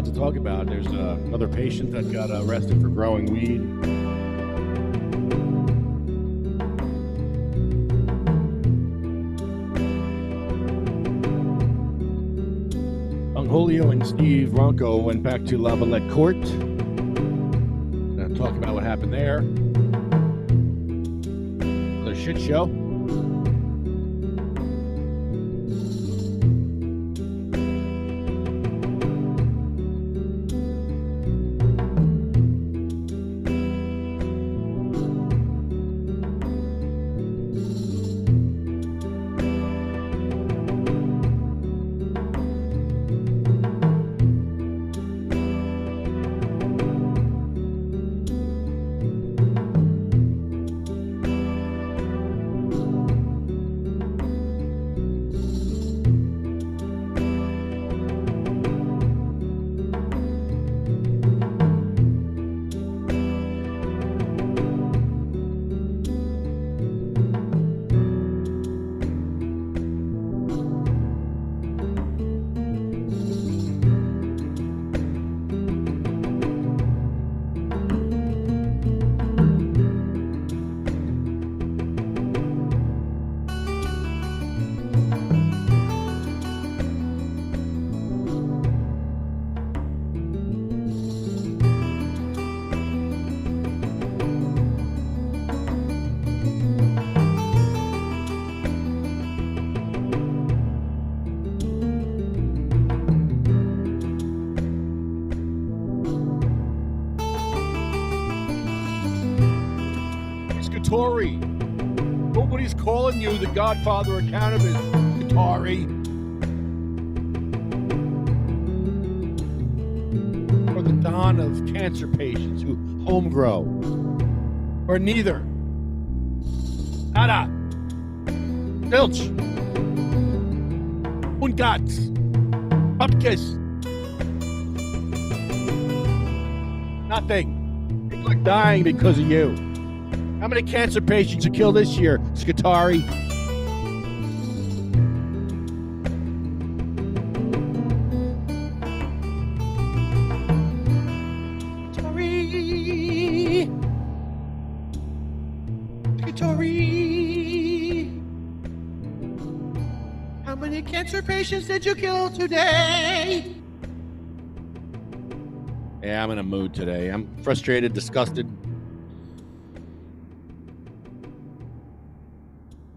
lot to talk about. There's another patient that got arrested for growing weed. Julio and Steve Ronco went back to Lavalette Court. Gonna talk about what happened there. Another shit show. Tory. Nobody's calling you the godfather of cannabis, Tory. Or the don of cancer patients who home grow. Or neither. Nada. Zilch. Ungats. Potcast. Nothing. People are dying because of you. How many cancer patients are killed this year, Scutari? Scutari. How many cancer patients did you kill today? Yeah, I'm in a mood today. I'm frustrated, disgusted.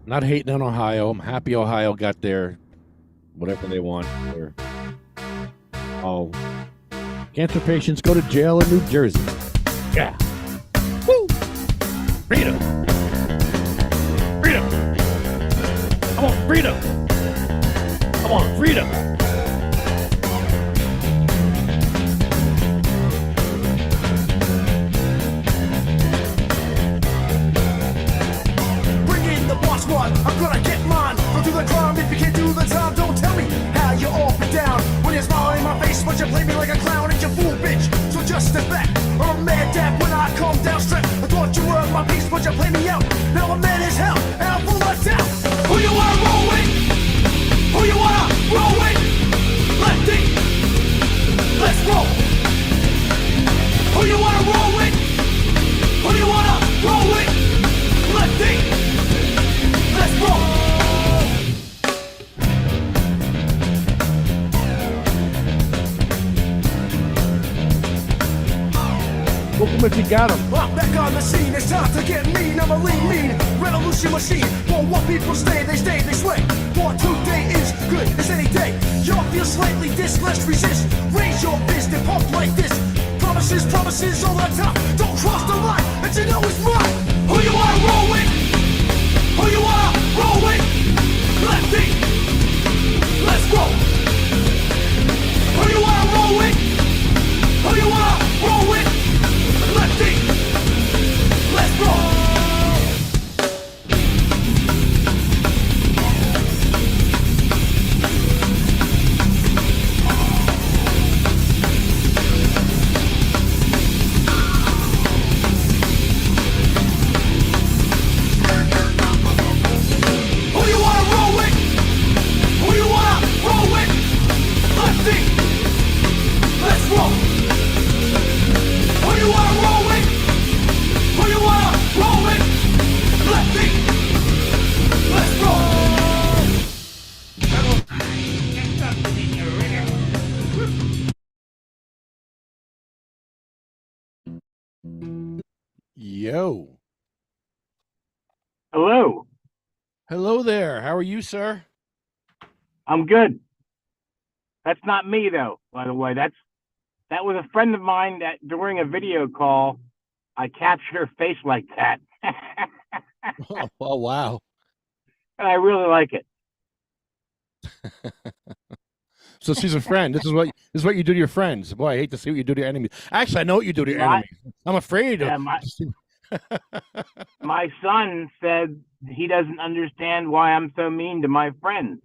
Not hating on Ohio. I'm happy Ohio got their whatever they want. Oh, cancer patients go to jail in New Jersey. Yeah. Woo! Freedom. Freedom. I want freedom. I want freedom. Squad, I'm gonna get mine. Go do the crime if you can't do the time. Don't tell me how you're off and down when you're smiling in my face, but you play me like a clown and you fool bitch. So just step back, or I'm mad dad when I come down straight. I thought you were my piece, but you play me out. Now I'm mad as hell, and I'm full of doubt. Who you wanna roll with? Who you wanna roll with? Lefty, let's roll. Who you wanna roll with? Who you wanna roll with? Lefty. Let's roll! Welcome if you got him. I'm back on the scene, it's time to get mean. I'm a lean revolution machine. For what people stay, they sway. For today is good as any day. Y'all feel slightly this, let's resist. Raise your fist and pump like this. Promises all the time. Don't cross the line, and you know it's mine. Who you wanna roll with? Who you wanna roll with? Lefty, let's roll. Who you wanna roll with? Who you wanna roll with? Lefty, let's roll. Who you wanna roll with? Yo. Hello. Hello there. How are you, sir? I'm good. That's not me though, by the way. That was a friend of mine that during a video call I captured her face like that. Oh, wow. And I really like it. So she's a friend. This is what you do to your friends. Boy, I hate to see what you do to your enemies. Actually, I know what you do to your My enemies. I'm afraid of. my my son said he doesn't understand why I'm so mean to my friends.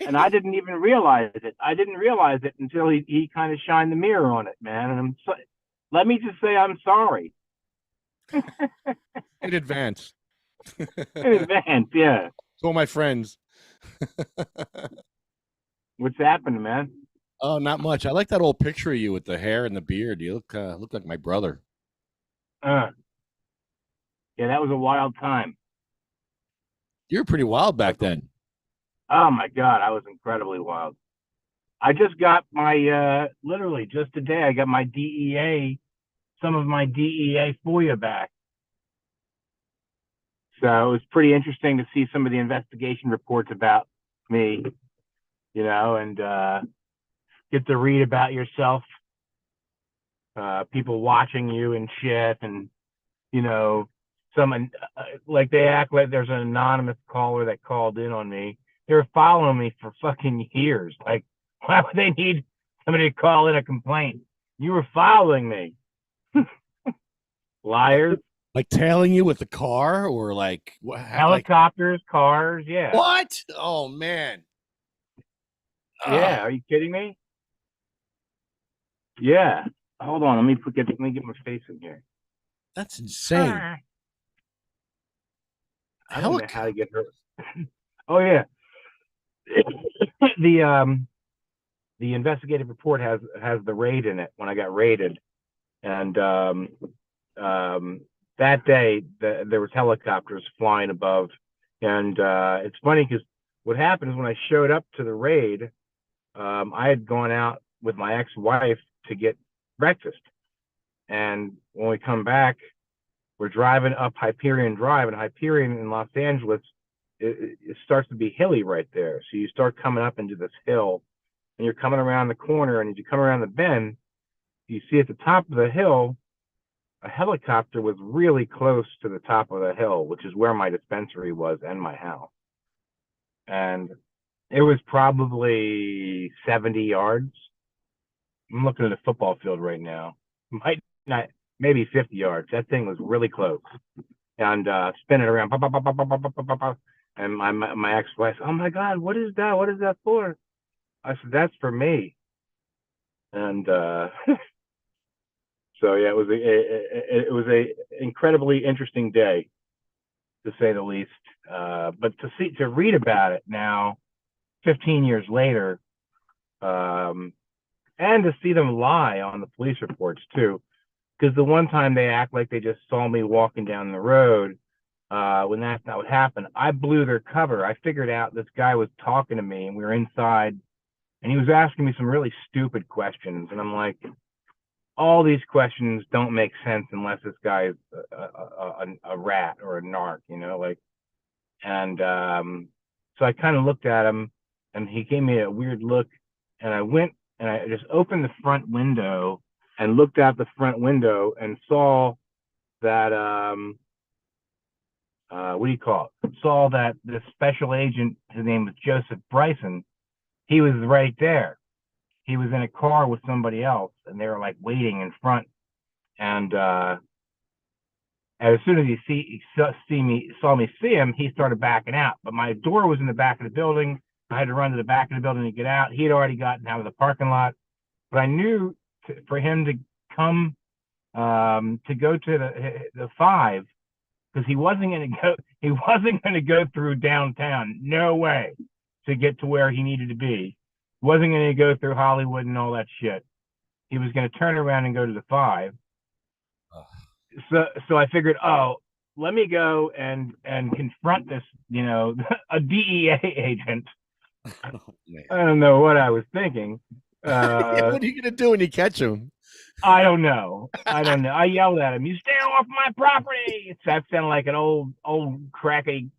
And I didn't even realize it. I didn't realize it until he kind of shined the mirror on it, man. And let me just say I'm sorry In advance. in advance. Yeah. So my friends. What's happening, man? Oh, not much. I like that old picture of you with the hair and the beard. You look like my brother. Uh, yeah, that was a wild time. You were pretty wild back then. Oh my God, I was incredibly wild. I just got my literally just today I got my DEA, some of my DEA FOIA back. So it was pretty interesting to see some of the investigation reports about me, and get to read about yourself, people watching you and shit, and you know, someone like they act like there's an anonymous caller that called in on me. They were following me for fucking years. Like, why would they need somebody to call in a complaint? You were following me, liars. Like tailing you with the car or like what? Helicopters, cars, yeah, What? Oh man. yeah. Ah, Are you kidding me? Yeah. Hold on, let me get my face in here. that's insane. I don't know how to Helicopter. get her. Oh yeah, the the investigative report has the raid in it when I got raided, and um, that day there was helicopters flying above, and it's funny because what happened is when I showed up to the raid, I had gone out with my ex-wife to get breakfast, and when we come back, we're driving up Hyperion Drive, and Hyperion in Los Angeles, it starts to be hilly right there. So you start coming up into this hill, and you're coming around the corner, and as you come around the bend, you see at the top of the hill, a helicopter was really close to the top of the hill, which is where my dispensary was and my house. And it was probably 70 yards. I'm looking at a football field right now. Might not, maybe 50 yards. That thing was really close. And spinning around. Pop, pop, pop, pop, pop, pop, pop, pop. And my ex-wife, oh my God, what is that? What is that for? I said, that's for me. And so yeah, it was a incredibly interesting day, to say the least. But to read about it now, 15 years later, and to see them lie on the police reports too, because the one time they act like they just saw me walking down the road, when that's not what happened. I blew their cover. I figured out this guy was talking to me, and we were inside, and he was asking me some really stupid questions, and I'm like, all these questions don't make sense unless this guy is a rat or a narc, like. And so I kind of looked at him, and he gave me a weird look, and I went and I just opened the front window and looked out the front window and saw that what do you call it? Saw that this special agent, his name was Joseph Bryson, he was right there. He was in a car with somebody else, and they were like waiting in front. And as soon as he saw me see him, he started backing out. But my door was in the back of the building. I had to run to the back of the building to get out. He had already gotten out of the parking lot. But I knew for him to come to go to the 5, because he wasn't going to go. He wasn't going to go through downtown. No way, to get to where he needed to be. He wasn't going to go through Hollywood and all that shit. He was going to turn around and go to the 5. So I figured, oh, let me go and confront this, a DEA agent. Oh, man. I don't know what I was thinking. Yeah, what are you gonna do when you catch him? I don't know. I yelled at him. You stay off my property. That sounded like an old cracky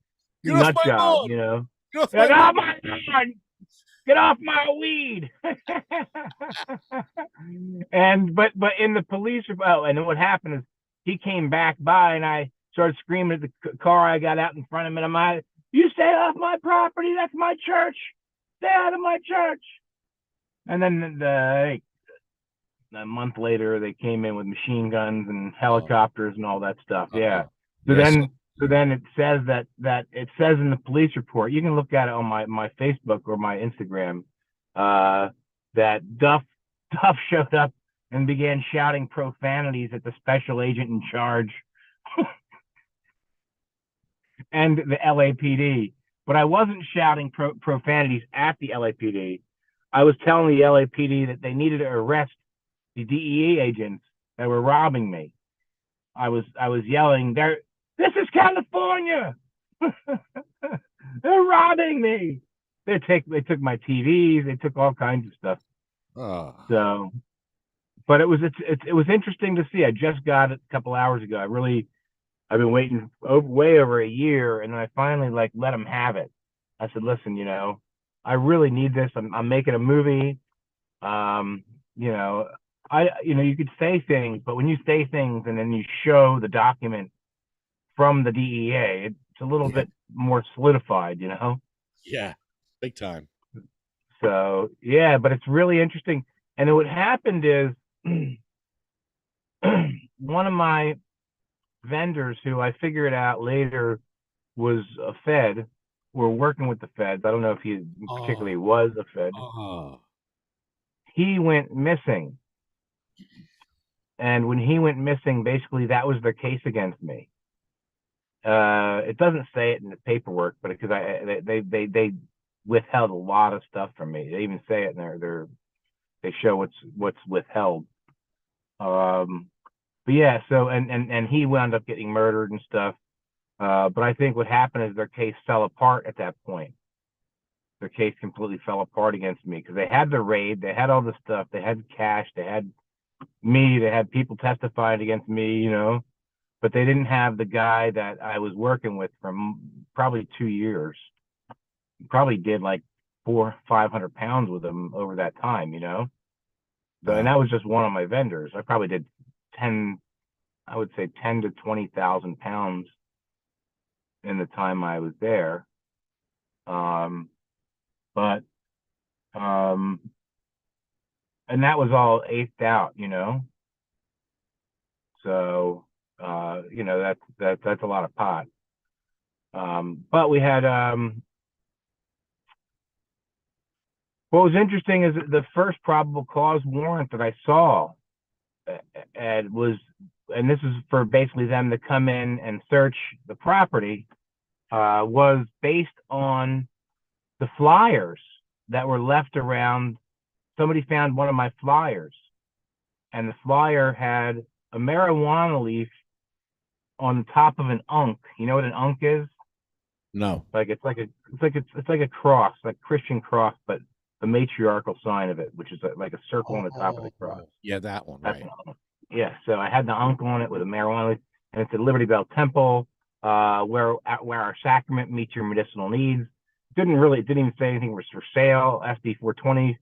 Get off nut my job, lawn! you know. Get off Like, my oh lawn! my God, get off my weed. And but in the police, oh, and then what happened is he came back by, and I started screaming at the car. I got out in front of him, and I'm, you stay off my property. That's my church. Stay out of my church. And then a month later, they came in with machine guns and helicopters and all that stuff. Yeah. So Yeah, then it says that it says in the police report. You can look at it on my Facebook or my Instagram. That Duff showed up and began shouting profanities at the special agent in charge and the LAPD. But I wasn't shouting profanities at the LAPD. I was telling the LAPD that they needed to arrest the DEA agents that were robbing me. I was yelling, this is California. They're robbing me. They took my TVs, they took all kinds of stuff. Oh. So, but it was interesting to see. I just got it a couple hours ago. I've been waiting way over a year, and then I finally let them have it. I said, listen, I really need this. I'm making a movie. You could say things, but when you say things and then you show the document from the DEA, it's a little bit more solidified, Yeah, big time. So yeah, but it's really interesting. And then what happened is one of my vendors, who I figured out later was a Fed, were working with the Feds. I don't know if he particularly was a Fed. He went missing. And when he went missing, basically that was their case against me. It doesn't say it in the paperwork, but because they withheld a lot of stuff from me. They even say it in they show what's withheld. But yeah, so and he wound up getting murdered and stuff. But I think what happened is their case fell apart at that point. Their case completely fell apart against me because they had the raid, they had all the stuff, they had cash, they had me, they had people testifying against me, but they didn't have the guy that I was working with for probably 2 years. Probably did like 400-500 pounds with him over that time, So, and that was just one of my vendors. I probably did 10 to 20,000 pounds in the time I was there. And that was all eighth out, So, that's a lot of pot. But we had, what was interesting is the first probable cause warrant that I saw and this is for basically them to come in and search the property, was based on the flyers that were left around. Somebody found one of my flyers, and the flyer had a marijuana leaf on top of an unk. You know what an unk is? No. It's like a cross, like Christian cross, but the matriarchal sign of it, which is like a circle on the top of the cross. Yeah, that one, right? Yeah, so I had the unk on it with a marijuana leaf, and it said Liberty Bell Temple, where our sacrament meets your medicinal needs. Didn't even say anything was for sale, SD 420,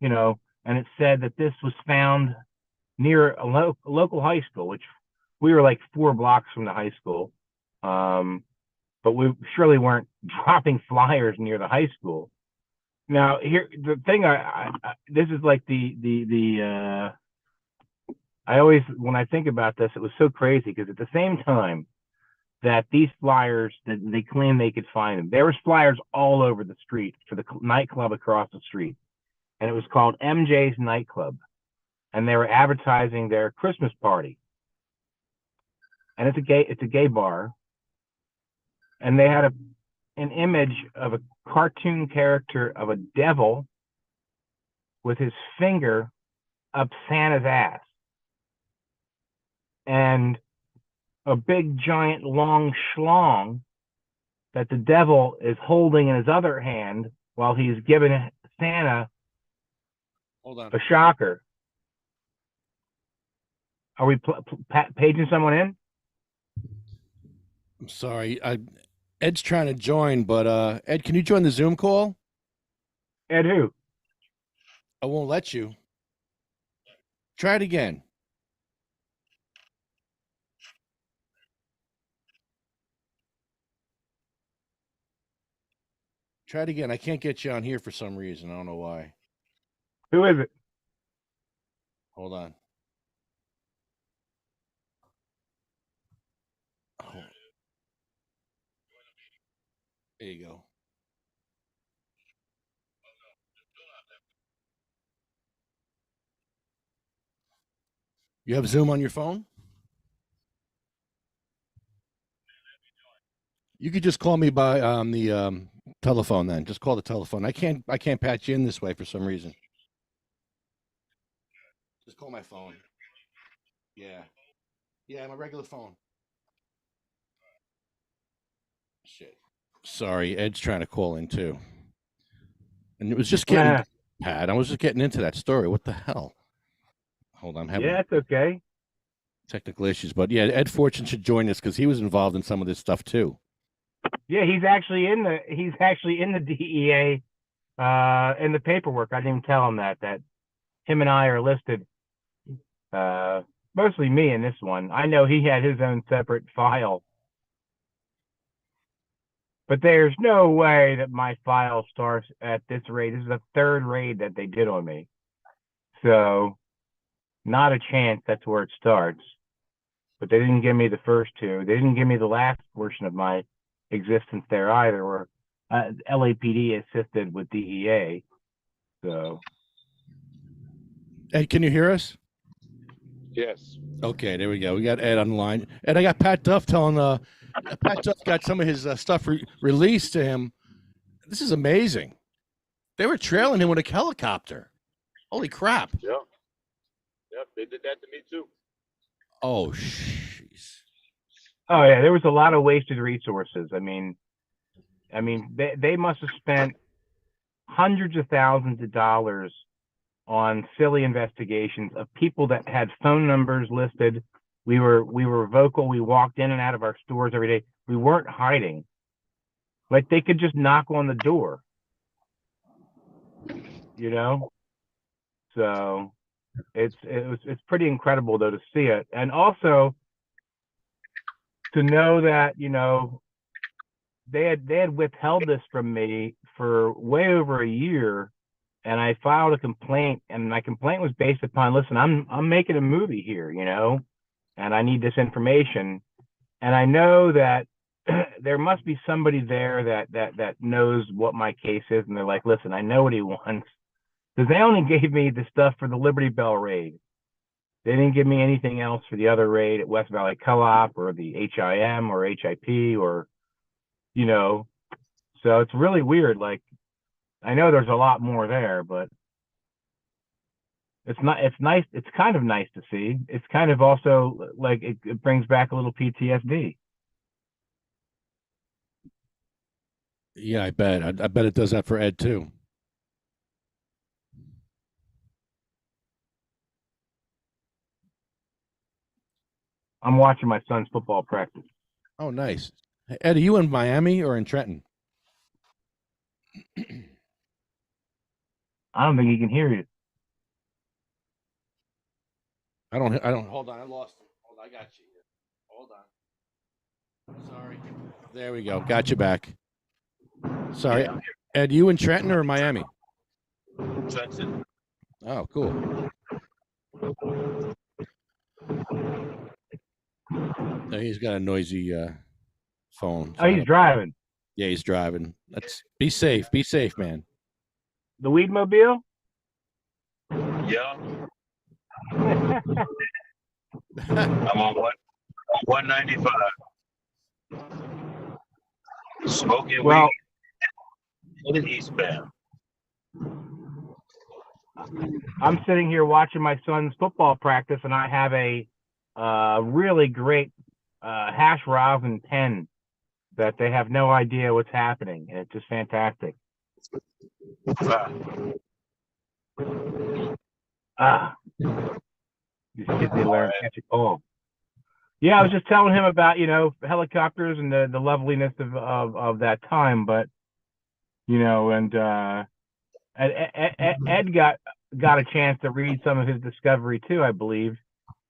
and it said that this was found near a local high school, which we were like 4 blocks from the high school. But we surely weren't dropping flyers near the high school. Now, here, the thing, this is like I always, when I think about this, it was so crazy because at the same time that these flyers, that they claim they could find them, there was flyers all over the street for the nightclub across the street. And it was called MJ's Nightclub. And they were advertising their Christmas party. And it's a gay bar. And they had an image of a cartoon character of a devil with his finger up Santa's ass. And a big, giant, long schlong that the devil is holding in his other hand while he's giving Santa a shocker. Are we paging someone in? I'm sorry. Ed's trying to join, but Ed, can you join the Zoom call? Ed who? I won't let you. Try it again. Try it again. I can't get you on here for some reason. I don't know why. Who is it? Hold on. Oh. There you go. You have Zoom on your phone? You could just call me by the telephone then. Just call the telephone. I can't patch you in this way for some reason. Just call my phone. Yeah. Yeah, my regular phone. Shit. Sorry, Ed's trying to call in too. And it was just getting Pat. I was just getting into that story. What the hell? Hold on, I'm having Yeah, it's okay. technical issues. But yeah, Ed Fortune should join us because he was involved in some of this stuff too. Yeah, he's actually in the DEA in the paperwork. I didn't even tell him that him and I are listed. Mostly me in this one. I know he had his own separate file, but there's no way that my file starts at this raid. This is the third raid that they did on me, so not a chance that's where it starts. But they didn't give me the first two. They didn't give me the last portion of my existence there either, where LAPD assisted with DEA. So, Ed, can you hear us? Yes. Okay, there we go. We got Ed on the line. Ed, I got Pat Duff telling Pat Duff got some of his stuff released to him. This is amazing. They were trailing him with a helicopter. Holy crap. Yep. Yep. They did that to me too. Oh, jeez. oh yeah, there was a lot of wasted resources. I mean, they must have spent hundreds of thousands of dollars on silly investigations of people that had phone numbers listed. We were vocal. We walked in and out of our stores every day. We weren't hiding. Like they could just knock on the door, you know. So it's pretty incredible though to see it, and also to know that they had withheld this from me for way over a year, and I filed a complaint, and my complaint was based upon, listen, I'm making a movie here, and I need this information, and I know that there must be somebody there that knows what my case is, and they're like, listen, I know what he wants, because they only gave me the stuff for the Liberty Bell raid. They didn't give me anything else for the other raid at West Valley Co-op or the HIM or HIP or, so it's really weird. Like, I know there's a lot more there, but it's nice. It's kind of nice to see. It's kind of also like it brings back a little PTSD. Yeah, I bet. I bet it does that for Ed too. I'm watching my son's football practice. Oh, nice. Hey, Ed, are you in Miami or in Trenton? I don't think he can hear you. I don't. Hold on, I lost him. Hold on, I got you here. Hold on. Sorry. There we go. Got you back. Sorry. Yeah. Ed, you in Trenton or Miami? Trenton. Oh, cool. No, he's got a noisy phone. Oh, he's driving. Yeah, he's driving. Be safe. Be safe, man. The weed mobile? Yeah. I'm on 195. Smoking Well, weed in eastbound. I'm sitting here watching my son's football practice, and I have a really great hash rosin pen that they have no idea what's happening, and it's just fantastic. Ah, These kids, they learn catch a cold. Yeah, I was just telling him about, helicopters and the loveliness of that time, but and Ed got a chance to read some of his discovery too, I believe,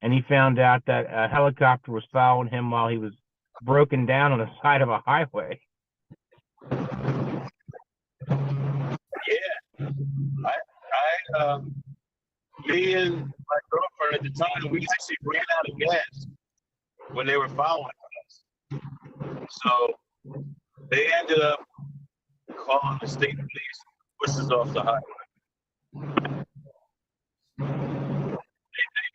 and he found out that a helicopter was following him while he was broken down on the side of a highway. Yeah, me and my girlfriend at the time, we actually ran out of gas when they were following us. So they ended up calling the state police, pushed us off the highway.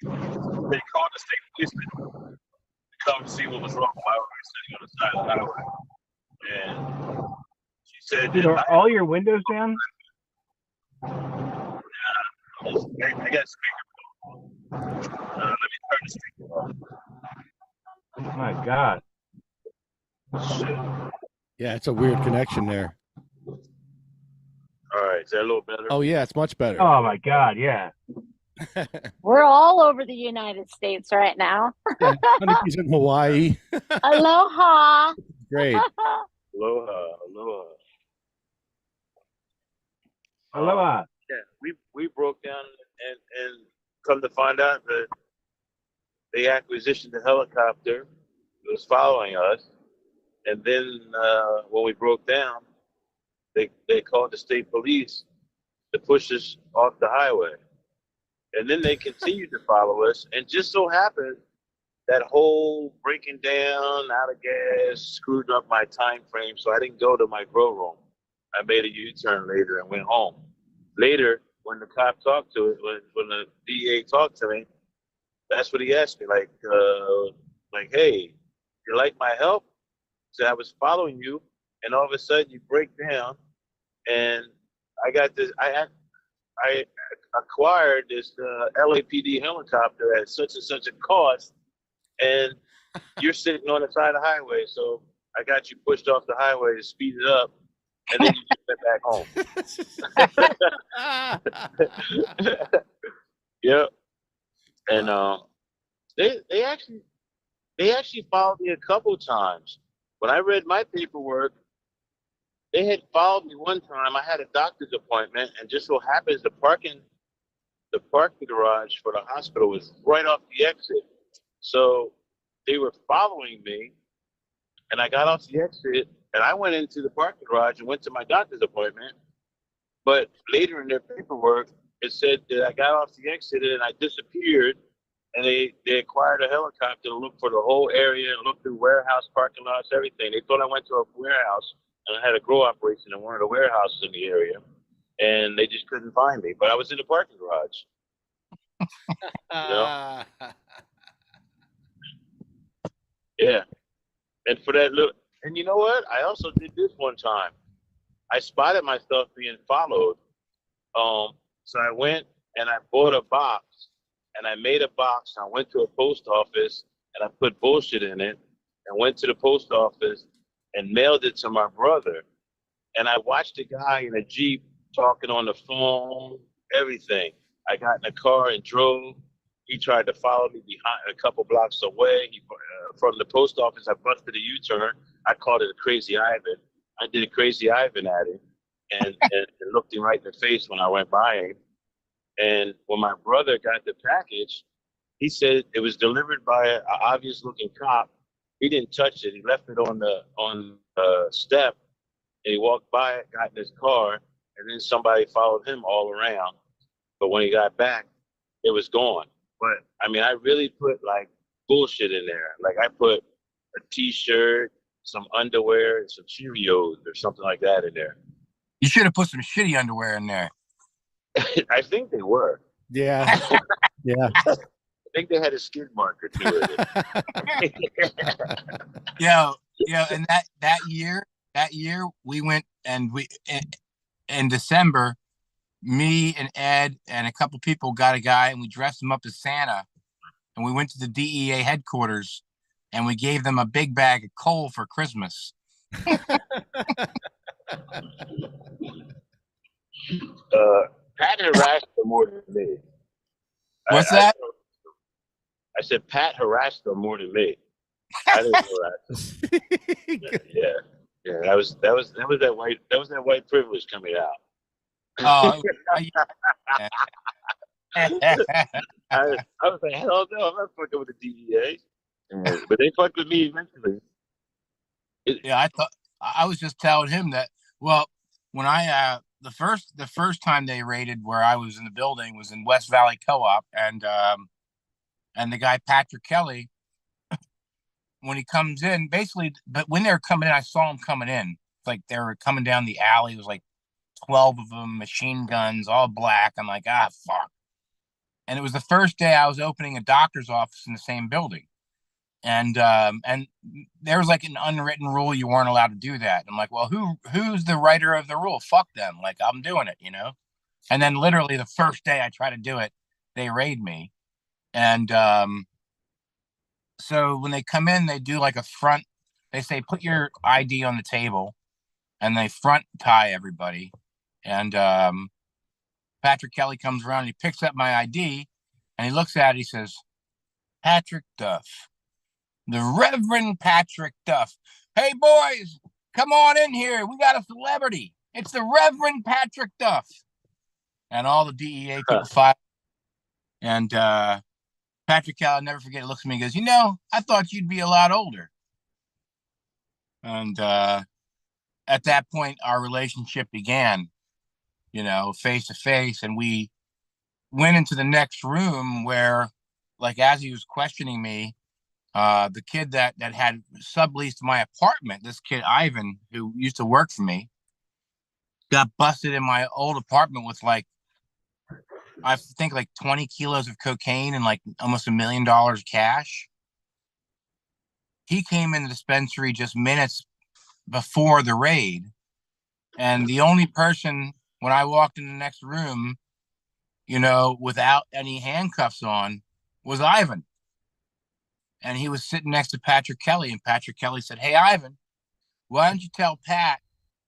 They called the state policeman to come see what was wrong while we were sitting on the side of the highway. And she said, Dude, are all your windows down? I got speaker. Let me turn the speaker off. Oh my God. Shit. Yeah, it's a weird connection there. All right, is that a little better? Oh yeah, it's much better. Oh my God, yeah. We're all over the United States right now. Yeah, Honeybee's in Hawaii. Aloha. Great. Aloha, aloha. Aloha. Yeah, we broke down and come to find out that they acquisitioned the helicopter that was following us, and then when we broke down, they called the state police to push us off the highway, and then they continued to follow us, and just so happened that whole breaking down, out of gas, screwed up my time frame, so I didn't go to my grow room. I made a U-turn later and went home. Later, when the cop talked to it, when the DA talked to me, that's what he asked me, like, hey, you like my help? So I was following you, and all of a sudden you break down, and I got this. I acquired this LAPD helicopter at such and such a cost, and you're sitting on the side of the highway, so I got you pushed off the highway to speed it up, and then you just went back home. Yep. And they actually followed me a couple times. When I read my paperwork, they had followed me one time. I had a doctor's appointment, and just so happens the parking garage for the hospital was right off the exit. So they were following me, and I got off the exit, and I went into the parking garage and went to my doctor's appointment. But later in their paperwork, it said that I got off the exit and I disappeared, and they acquired a helicopter to look for the whole area and look through warehouse, parking lots, everything. They thought I went to a warehouse and I had a grow operation in one of the warehouses in the area, and they just couldn't find me. But I was in the parking garage. Yeah. And for that look, and you know what? I also did this one time. I spotted myself being followed. So I went and I bought a box, and I made a box. I went to a post office and I put bullshit in it and went to the post office and mailed it to my brother. And I watched a guy in a Jeep talking on the phone, everything. I got in a car and drove. He tried to follow me behind a couple blocks away. From the post office, I busted a U-turn. I called it a crazy Ivan. I did a crazy Ivan at him and looked him right in the face when I went by him. And when my brother got the package, he said it was delivered by an obvious-looking cop. He didn't touch it. He left it on the step, and he walked by it, got in his car, and then somebody followed him all around. But when he got back, it was gone. But, I mean, I really put, like, bullshit in there. Like, I put a T-shirt, some underwear, and some Cheerios or something like that in there. You should have put some shitty underwear in there. I think they were. Yeah. Yeah. I think they had a skid mark or two in it. Yeah, and that year we went and in December, me and Ed and a couple people got a guy and we dressed him up as Santa, and we went to the DEA headquarters and we gave them a big bag of coal for Christmas. Pat harassed them more than me. What's that? I said Pat harassed them more than me. I didn't harass them. Yeah. That was that white privilege coming out. Oh, I was like, hell no, I'm not fucking with the DEA. But they fucked with me eventually. yeah, I was just telling him that. Well, when I the first time they raided where I was in the building was in West Valley Co-op, and the guy Patrick Kelly, when he comes in, basically, but when they were coming in, I saw him coming in. It's like they were coming down the alley. It was like 12 of them, machine guns, all black. I'm like, fuck. And it was the first day I was opening a doctor's office in the same building. And there was like an unwritten rule you weren't allowed to do that. I'm like, well, who's the writer of the rule? Fuck them. Like, I'm doing it, you know? And then literally the first day I try to do it, they raid me. And so when they come in, they do like a front, they say, put your ID on the table, and they front tie everybody. And Patrick Kelly comes around and he picks up my ID and he looks at it. He says, Patrick Duff, the Reverend Patrick Duff. Hey, boys, come on in here. We got a celebrity. It's the Reverend Patrick Duff. And all the DEA people fight. And Patrick Kelly, I'll never forget, looks at me and goes, I thought you'd be a lot older. And at that point, our relationship began, face to face. And we went into the next room where, like, as he was questioning me, the kid that had subleased my apartment, this kid, Ivan, who used to work for me, got busted in my old apartment with I think 20 kilos of cocaine and almost $1 million cash. He came in the dispensary just minutes before the raid. And the only person, when I walked in the next room, without any handcuffs on, was Ivan. And he was sitting next to Patrick Kelly. And Patrick Kelly said, hey, Ivan, why don't you tell Pat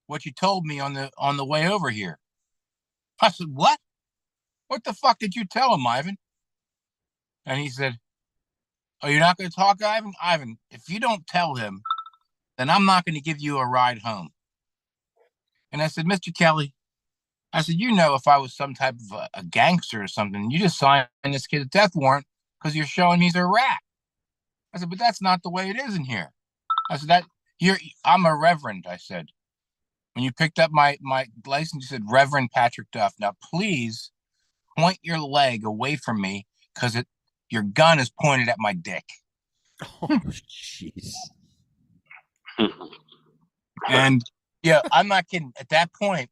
what you told me on the way over here? I said, what? What the fuck did you tell him, Ivan? And he said, oh, you're not going to talk, Ivan? Ivan, if you don't tell him, then I'm not going to give you a ride home. And I said, Mr. Kelly, I said, if I was some type of a gangster or something, you just signed this kid a death warrant because you're showing he's a rat. I said, but that's not the way it is in here. I said, I'm a reverend, I said. When you picked up my license, you said, Reverend Patrick Duff. Now, please point your leg away from me because your gun is pointed at my dick. Oh, jeez. And yeah, I'm not kidding. At that point,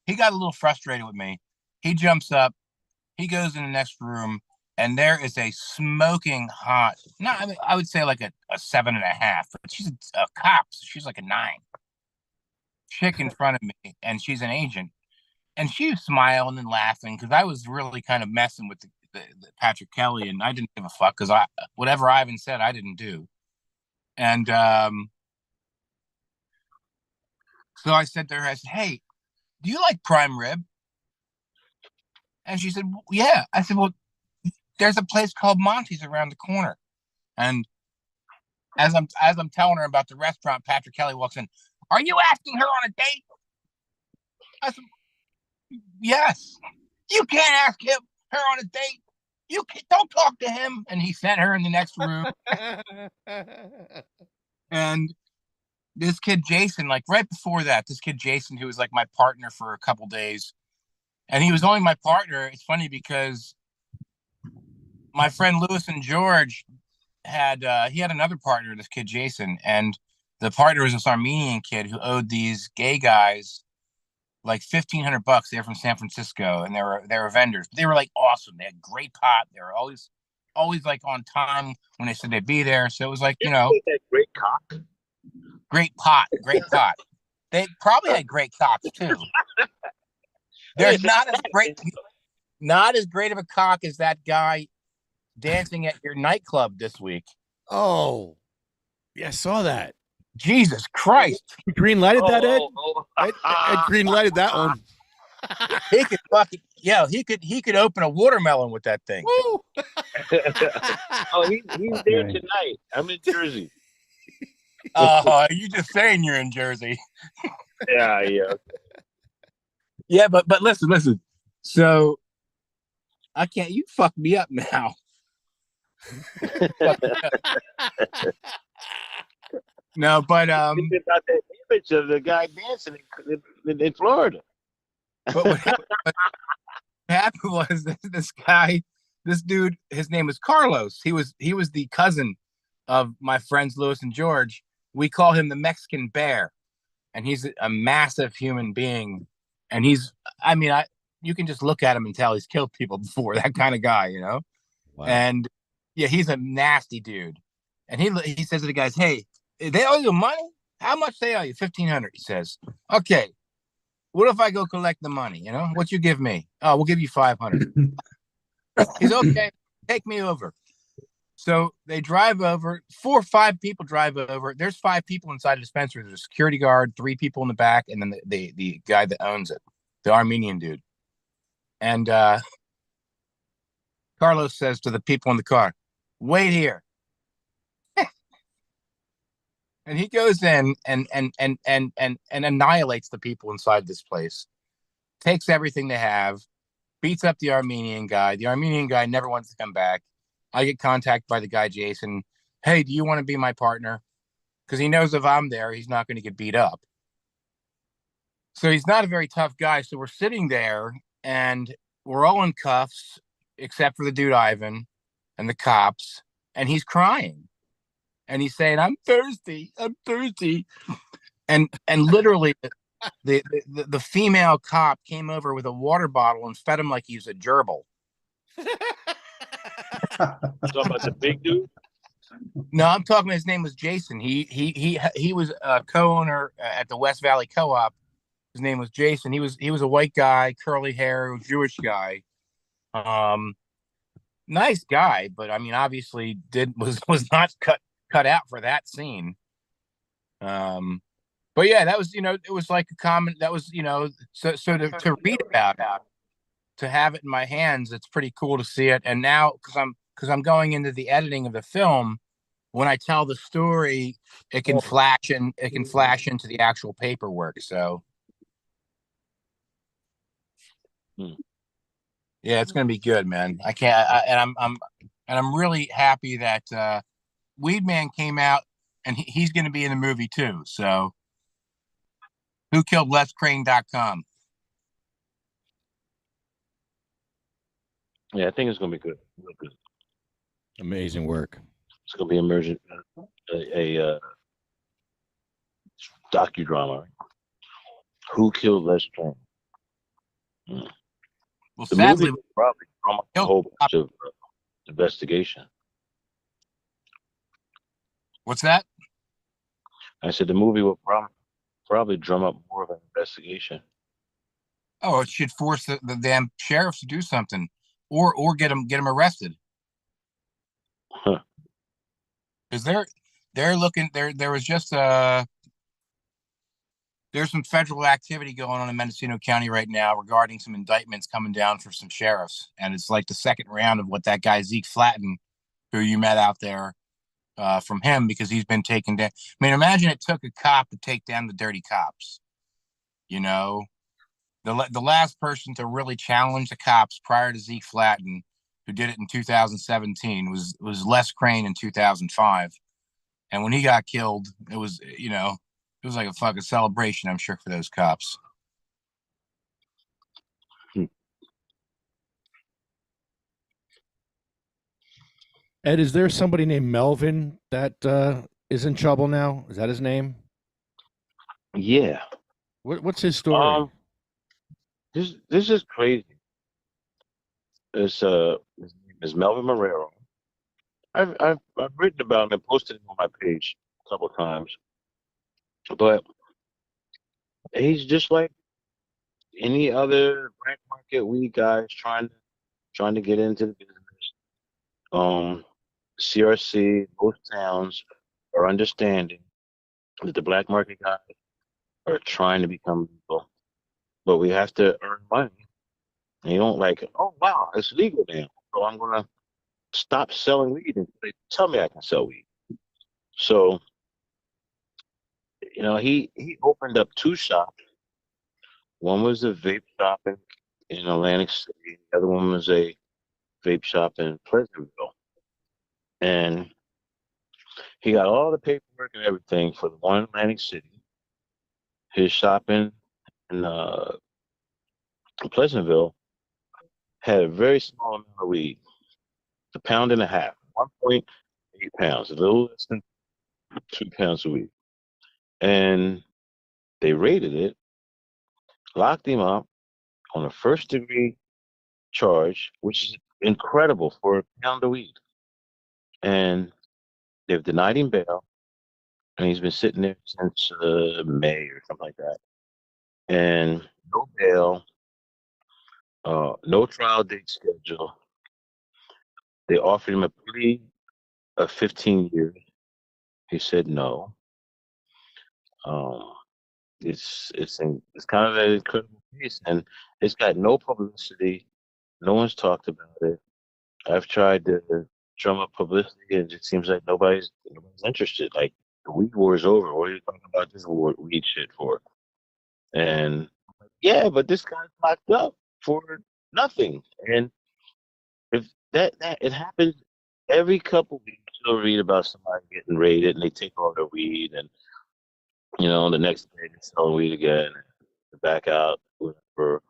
he got a little frustrated with me. He jumps up, he goes in the next room, and there is a smoking hot, I would say like a 7.5, but she's a cop, so she's like a 9. Chick in front of me, and she's an agent. And she was smiling and laughing because I was really kind of messing with the Patrick Kelly, and I didn't give a fuck because whatever Ivan said, I didn't do. And so I said to her, I said, hey, do you like prime rib? And she said, yeah. I said, well, there's a place called Monty's around the corner. And as I'm telling her about the restaurant, Patrick Kelly walks in. Are you asking her on a date? I said, yes. You can't ask her on a date. Don't talk to him. And he sent her in the next room. And this kid Jason, right before that, this kid Jason, who was my partner for a couple days, and he was only my partner. It's funny because my friend Lewis and George had another partner, this kid Jason, and the partner was this Armenian kid who owed these gay guys $1,500. They were from San Francisco, and they were vendors. They were awesome. They had great pot. They were always on time when they said they'd be there. So it was that great cock. Great pot. They probably had great cocks too. There's not as great of a cock as that guy dancing at your nightclub this week. Oh, yeah, I saw that. Jesus Christ! Green lighted that, Ed. Ed green lighted that one. He could fucking he could open a watermelon with that thing. Woo! Oh, he's there tonight. I'm in Jersey. You just saying you're in Jersey. Yeah. Yeah, but listen. So I can't. You fucked me up now. No, but Think about that image of the guy dancing in Florida. but what happened was this dude, his name was Carlos. He was the cousin of my friends Louis and George. We call him the Mexican Bear, and he's a massive human being. And you can just look at him and tell he's killed people before. That kind of guy, you know. Wow. And yeah, he's a nasty dude. And he says to the guys, "Hey, they owe you money? How much they owe you? 1,500." He says, "Okay, what if I go collect the money? You know, what you give me? Oh, we'll give you 500." He's okay. Take me over. So they drive over. 4 or 5 people drive over. There's 5 people inside the dispensary. There's a security guard, 3 people in the back, and then the guy that owns it, the Armenian dude. And Carlos says to the people in the car, "Wait here." And he goes in and annihilates the people inside this place, takes everything they have, beats up the Armenian guy. The Armenian guy never wants to come back. I get contacted by the guy, Jason. "Hey, do you want to be my partner?" Because he knows if I'm there, he's not going to get beat up. So he's not a very tough guy. So we're sitting there and we're all in cuffs, except for the dude, Ivan, and the cops. And he's crying. And he's saying, "I'm thirsty. I'm thirsty." And literally the female cop came over with a water bottle and fed him like he was a gerbil. Talking about the big dude? No, I'm talking. His name was Jason. He was a co-owner at the West Valley Co-op. His name was Jason. He was a white guy, curly hair, Jewish guy. Nice guy, but I mean, obviously was not cut out for that scene. But yeah, that was, it was like a comment that was, so to read about it, to have it in my hands, it's pretty cool to see it. And now because I'm going into the editing of the film, when I tell the story, it can flash into the actual paperwork. So yeah, it's gonna be good, man. I can't I'm really happy that Weedman came out, and he's gonna be in the movie too. So whokilledlescrane.com. Yeah, I think it's gonna be good. Real good. Amazing work. It's gonna be emergent, a docudrama. Who killed Les Crane? Well, The sadly, movie will probably drum up a whole bunch of investigation. what's that? I said the movie will probably drum up more of an investigation. Oh, it should force the damn sheriffs to do something, or get them arrested. Huh. Because they're looking. There was just there's some federal activity going on in Mendocino County right now regarding some indictments coming down for some sheriffs, and it's like the second round of what that guy Zeke Flatton, who you met out there, from him, because he's been taken down. I mean, imagine it took a cop to take down the dirty cops. You know, the last person to really challenge the cops prior to Zeke Flatton, who did it in 2017, was Les Crane in 2005. And when he got killed, it was like a fucking celebration, I'm sure, for those cops. Ed, is there somebody named Melvin that is in trouble now? Is that his name? Yeah. What's his story? This is crazy. His name is Melvin Marrero. I've written about him and posted him on my page a couple of times, but he's just like any other black market weed guys trying to get into the business. CRC, both towns are understanding that the black market guys are trying to become legal, but we have to earn money. And you don't like, oh wow, it's legal now, so I'm gonna stop selling weed and they tell me I can sell weed. So he opened up two shops. One was a vape shop in Atlantic City. The other one was a vape shop in Pleasantville. And he got all the paperwork and everything for the one in Atlantic City. His shop in Pleasantville had a very small amount of weed, a pound and a half, 1.8 pounds, a little less than 2 pounds of weed. And they raided it, locked him up on a first degree charge, which is incredible for a pound of weed. And they've denied him bail, and he's been sitting there since May or something like that. And no bail, no trial date schedule. They offered him a plea of 15 years. He said no. Um, it's kind of an incredible case, and it's got no publicity. No one's talked about it. I've tried to drum up publicity, and it seems like nobody's interested. Like the weed war is over. What are you talking about this weed shit for? And yeah, but this guy's locked up for nothing. And if that it happens every couple weeks, you'll read about somebody getting raided and they take all their weed, and the next day they sell weed again, and back out. Whatever.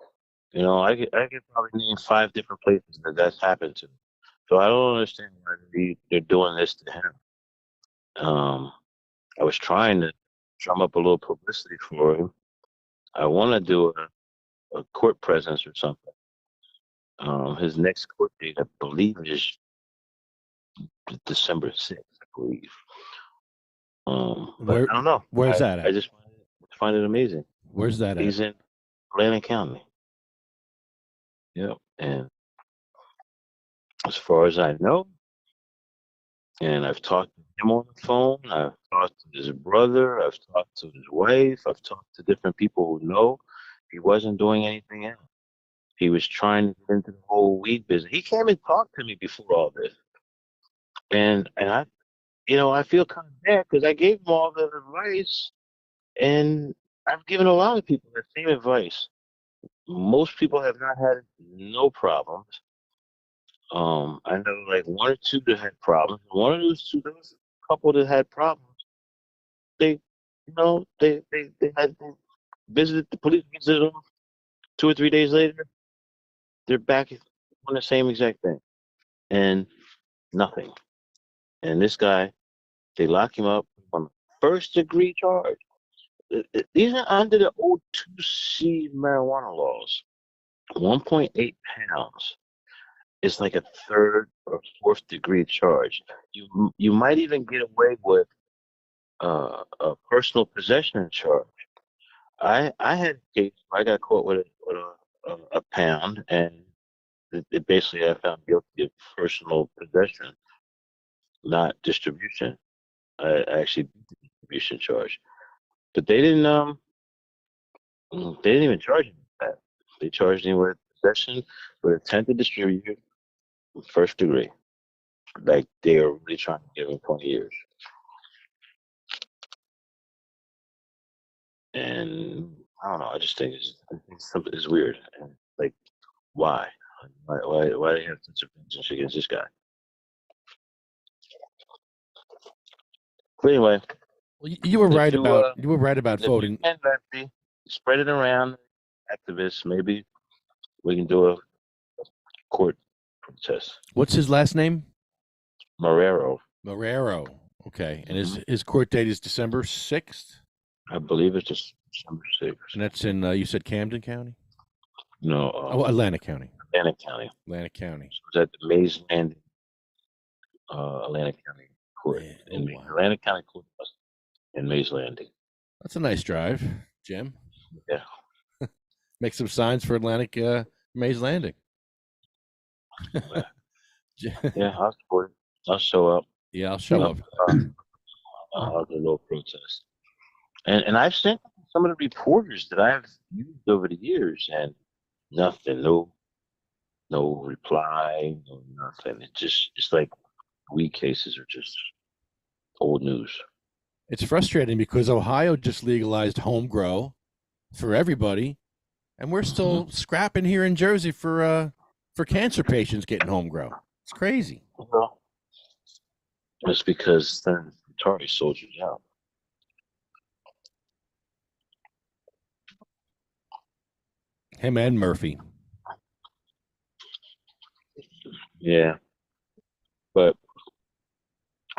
I could probably name 5 different places that's happened to. So I don't understand why they're doing this to him. I was trying to drum up a little publicity for him. I want to do a court presence or something. His next court date, I believe, is December 6th, I believe. But I don't know. Where's that at? I just find it amazing. Where's that at? He's in Atlantic County. Yep. And as far as I know, and I've talked to him on the phone, I've talked to his brother, I've talked to his wife, I've talked to different people who know he wasn't doing anything else. He was trying to get into the whole weed business. He came and talked to me before all this. And I feel kind of bad because I gave him all the advice, and I've given a lot of people the same advice. Most people have not had no problems. I know like one or two that had problems. One of those two, there was a couple that had problems. They, they visited the police, visited them 2 or 3 days later. They're back on the same exact thing, and nothing. And this guy, they lock him up on a first degree charge. These are under the old 2C marijuana laws. 1.8 pounds is like a third or fourth degree charge. You might even get away with a personal possession charge. I had a case where I got caught with a pound, and it basically I found guilty of personal possession, not distribution. I actually beat the distribution charge, but they didn't even charge him with that. They charged him with possession with intent to distribute, first degree. Like they are really trying to give him 20 years. And I don't know. I just think something is weird. And like, why? Why do they have such a vengeance against this guy? But anyway, Well, you were right about if voting. you can, Lefty, spread it around. Activists, maybe we can do a court protest. What's his last name? Marrero. Okay, and his court date is December 6th. I believe it's just December 6th. And that's in you said Camden County? No. Atlantic County. Atlantic County. Atlantic County. So it's at the Mays Landing, Atlantic County Court. Wow. Atlantic County Court in Mays Landing. That's a nice drive, Jim. Yeah. Make some signs for Atlantic Mays Landing. Yeah, I'll support it. I'll show up. Yeah, I'll show up. I'll do a little protest. And I've sent some of the reporters that I've used over the years, and nothing, no reply, no nothing. It's like weed cases are just old news. It's frustrating because Ohio just legalized home grow for everybody, and we're still scrapping here in Jersey for cancer patients getting home grow. It's crazy. Well, it's because the Atari sold you out. Him and Murphy. Yeah, but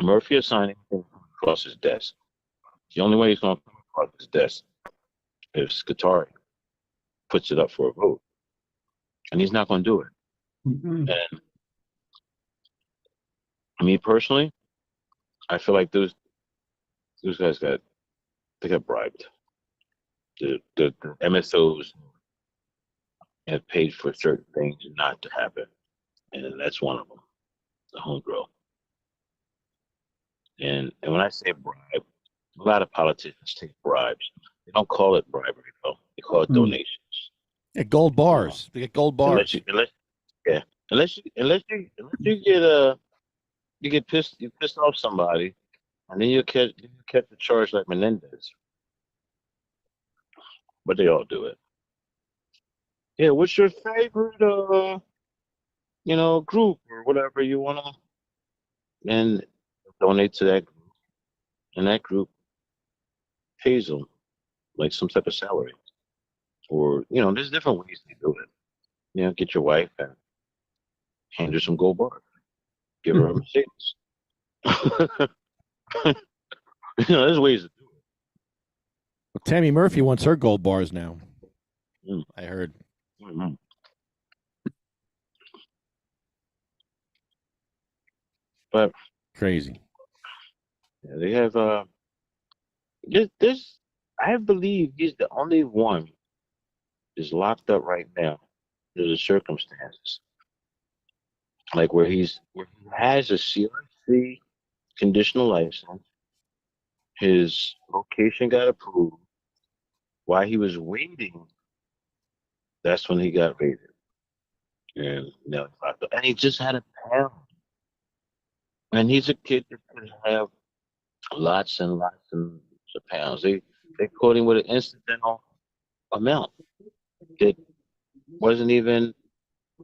Murphy is signing across his desk. The only way he's going to come across his desk if Scutari puts it up for a vote, and he's not going to do it. And me personally, I feel like those guys got bribed. The MSOs have paid for certain things not to happen, and that's one of them, the home grow. And when I say bribe, a lot of politicians take bribes. They don't call it bribery though; they call it donations. Yeah, gold bars. They get gold bars. Unless you get pissed off somebody, and then you catch a charge like Menendez. But they all do it. Yeah, what's your favorite group or whatever you wanna, and donate to that group, and that group pays them like some type of salary, or there's different ways to do it. Get your wife and hand her some gold bars, give her a Mercedes. There's ways to do it. Well, Tammy Murphy wants her gold bars now. I heard. Mm-hmm. But crazy. Yeah, they have this. I believe he's the only one is locked up right now. There's the circumstances like where he has a CRC conditional license. His location got approved. While he was waiting, that's when he got raided. And now he's locked up. And he just had a pound. And he's a kid that could have lots and lots of pounds. They caught him with an incidental amount that wasn't even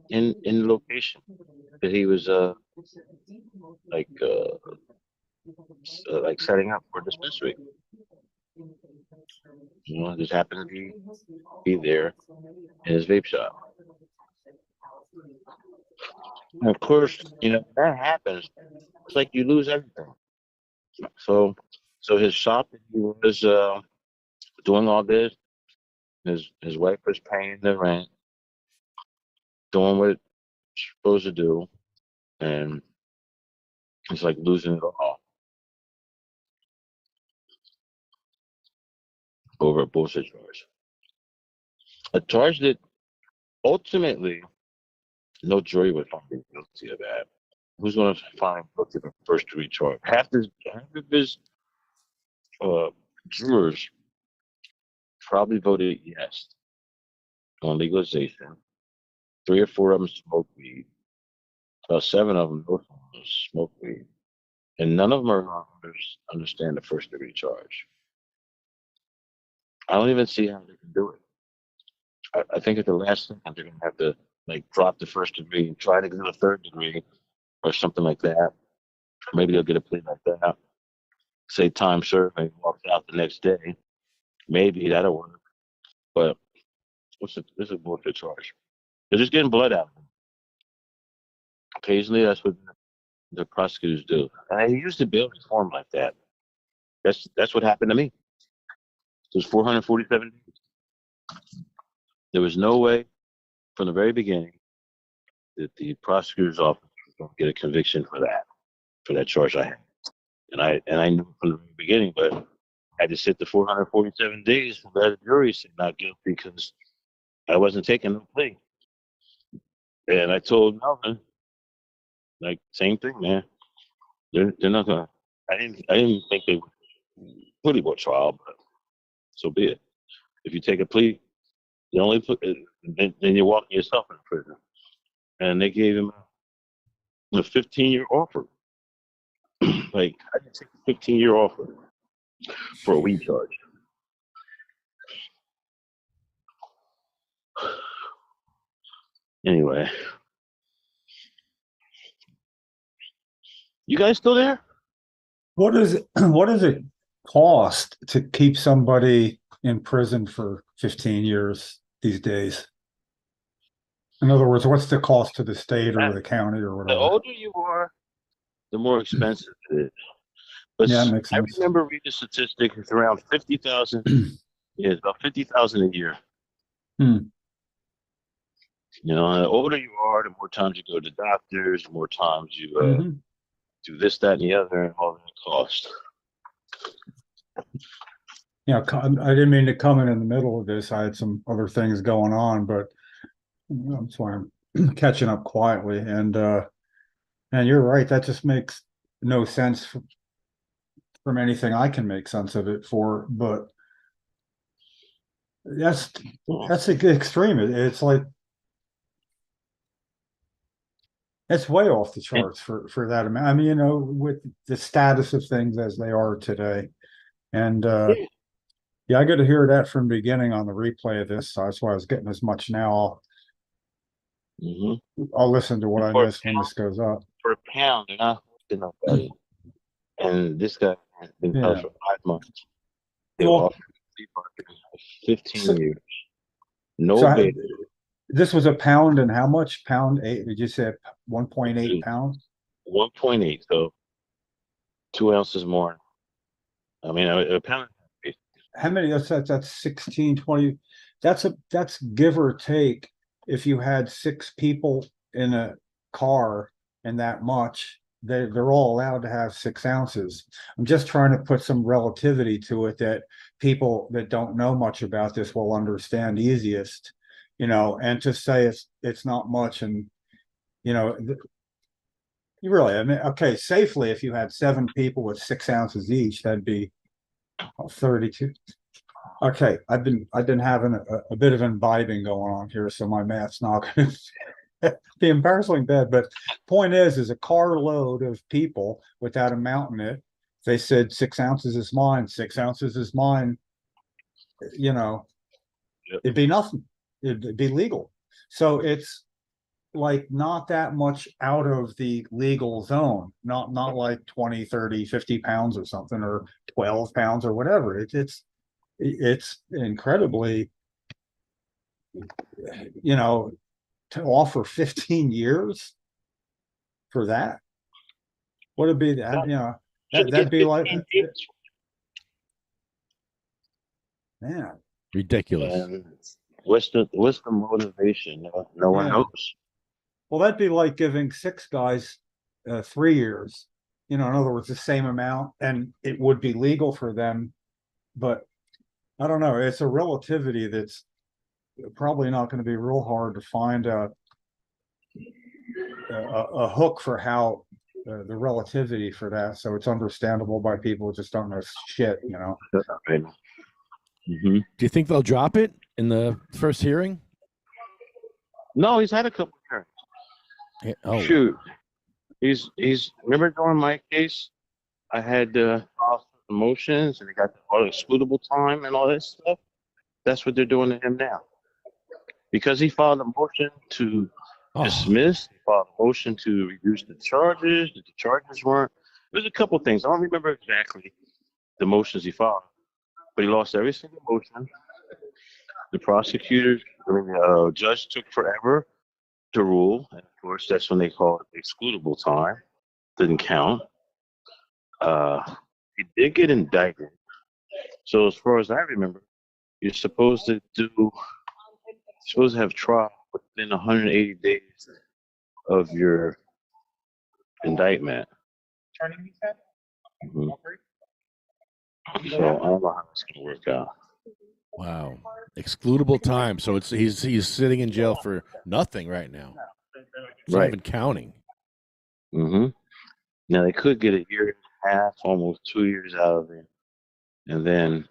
in the location that he was like setting up for dispensary. Just happened to be there in his vape shop. And of course, that happens. It's like you lose everything. So his shop, he was doing all this. His wife was paying the rent, doing what she's supposed to do, and it's like losing it all over a bullshit charge. A charge that ultimately no jury would find him guilty of that. Who's going to find him guilty of a first degree charge? Half of his jurors probably voted yes on legalization. 3 or 4 of them smoke weed. About 7 of them smoke weed. And none of them are understand the first degree charge. I don't even see how they can do it. I think at the last second they're going to have to drop the first degree and try to get a third degree or something like that. Maybe they'll get a plea like that. Say time served and walks out the next day. Maybe that'll work. But this is a bullshit charge. They're just getting blood out of them. Occasionally, that's what the prosecutors do. And I used to be able to form like that. That's what happened to me. It was 447 days. There was no way from the very beginning that the prosecutor's office was going to get a conviction for that charge I had. And I knew from the very beginning, but I had to sit the 447 days for the jury said not guilty because I wasn't taking no plea. And I told Melvin, same thing, man. They're not gonna. I didn't think they would put him on trial, but so be it. If you take a plea, you only put then you're walking yourself in prison. And they gave him a 15-year offer. Like, I did take a 15-year offer for a weed charge. Anyway, you guys still there? What does it cost to keep somebody in prison for 15 years these days? In other words, what's the cost to the state or the county or The whatever? older you are, the more expensive it is. But Yeah, that makes I sense. remember reading statistics. It's around 50,000. Yeah, it's about 50,000 a year. Hmm. You know, the older you are, the more times you go to doctors, the more times you Mhm. do this, that, and the other, and all that cost. Yeah, I didn't mean to come in the middle of this. I had some other things going on, but that's why I'm catching up quietly. And you're right. That just makes no sense from anything I can make sense of it for. But that's a good extreme. It's like it's way off the And, charts for that amount. I mean, you know, with the status of things as they are today. And yeah, I got to hear that from the beginning on the replay of this. So that's why I was getting as much now. mhm. I'll listen to what I For a missed when this goes up. For a pound, they're not hooking nobody. And this guy has been held Yeah. for 5 months. They were Well, offering a plea bargain of 15 so, years. No so bail. this was a pound and how much? Pound eight? Did you say 1.8 pounds? 1.8, so 2 ounces more. I mean, a pound. How many? That's 16, 20. That's give or take. If you had six people in a car and that much, they're all allowed to have 6 ounces. I'm just trying to put some relativity to it that people that don't know much about this will understand easiest, you know, and to say it's not much. And you know, you really, I mean, okay, safely, if you had seven people with 6 ounces each, that'd be 32. Okay, I've been having a bit of imbibing going on here, so my math's not going to be embarrassingly bad. But point is a carload of people with that amount in it. They said 6 ounces is mine, 6 ounces is mine. You know, Yep. it'd be nothing. It'd be legal. So it's like not that much out of the legal zone, not like 20, 30, 50 pounds or something, or 12 pounds or whatever. It's incredibly, you know, to offer 15 years for that. What would be that? You know, Should that'd get be like, 15 years. man, Ridiculous. And what's the motivation? No one yeah. knows. Well, that'd be like giving six guys 3 years. You know, in other words, the same amount, and it would be legal for them. But I don't know. It's a relativity that's probably not going to be real hard to find a hook for how the relativity for that. So it's understandable by people who just don't know shit, you know. Right. Mm-hmm. Do you think they'll drop it in the first hearing? No, he's had a couple of Yeah, oh, Shoot, he's remember during my case, I had filed some motions and they got all excludable time and all that stuff. That's what they're doing to him now. Because he filed a motion to dismiss, he filed a motion to reduce the charges. The charges weren't. There's a couple things. I don't remember exactly the motions he filed, but he lost every single motion. The prosecutors, the judge took forever to rule, and of course, that's when they called it excludable time. Didn't count. He did get indicted. So as far as I remember, you're supposed to have trial within 180 days of your indictment. Mhm. So I don't know how it's gonna work out. wow. Excludable time. So he's sitting in jail for nothing right now. It's not Right. even counting. Mm-hmm. Now they could get a year and a half, almost 2 years out of him, and then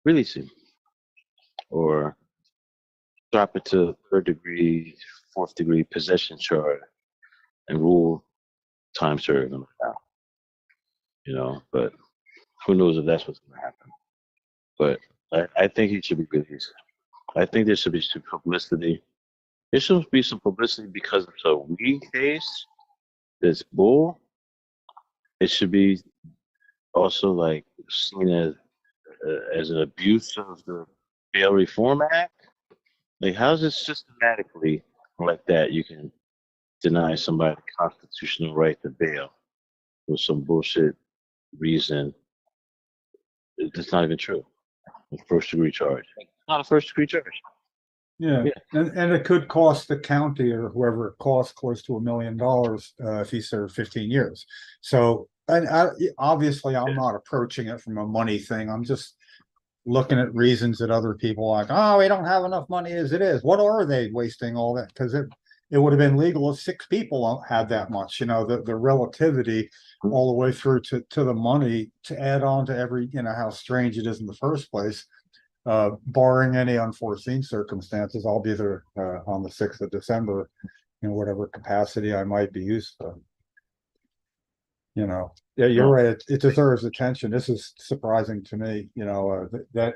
release him. or drop it to third degree, fourth degree possession charge and rule time served them out. But who knows if that's what's going to happen. But I think he should be released. I think there should be some publicity. There should be some publicity because it's a weed case. This bull. It should be also like seen as an abuse of the Bail Reform Act. Like, how's it systematically like that? You can deny somebody the constitutional right to bail with some bullshit reason. It's not even true. A first degree charge. It's not a first degree charge. Yeah, and it could cost the county or whoever it costs close to $1 million if he served 15 years. So, and obviously, I'm not approaching it from a money thing. I'm just looking at reasons that other people are like, oh, we don't have enough money as it is. What are they wasting all that? Because it would have been legal if 6 people had that much. The relativity all the way through to the money to add on to every, how strange it is in the first place. Barring any unforeseen circumstances, I'll be there on the 6th of December in whatever capacity I might be useful. Yeah, you're right. It deserves attention. This is surprising to me, that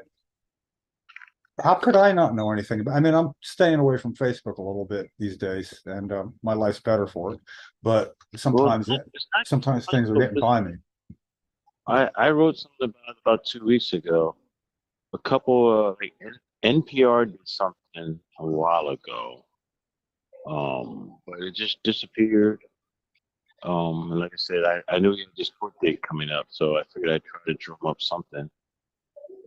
how could I not know anything about? I mean, I'm staying away from Facebook a little bit these days, and my life's better for it. But sometimes things are getting by me. I wrote something about 2 weeks ago. A couple like NPR did something a while ago, but it just disappeared. And like I said, I knew he had this court date coming up, so I figured I'd try to drum up something.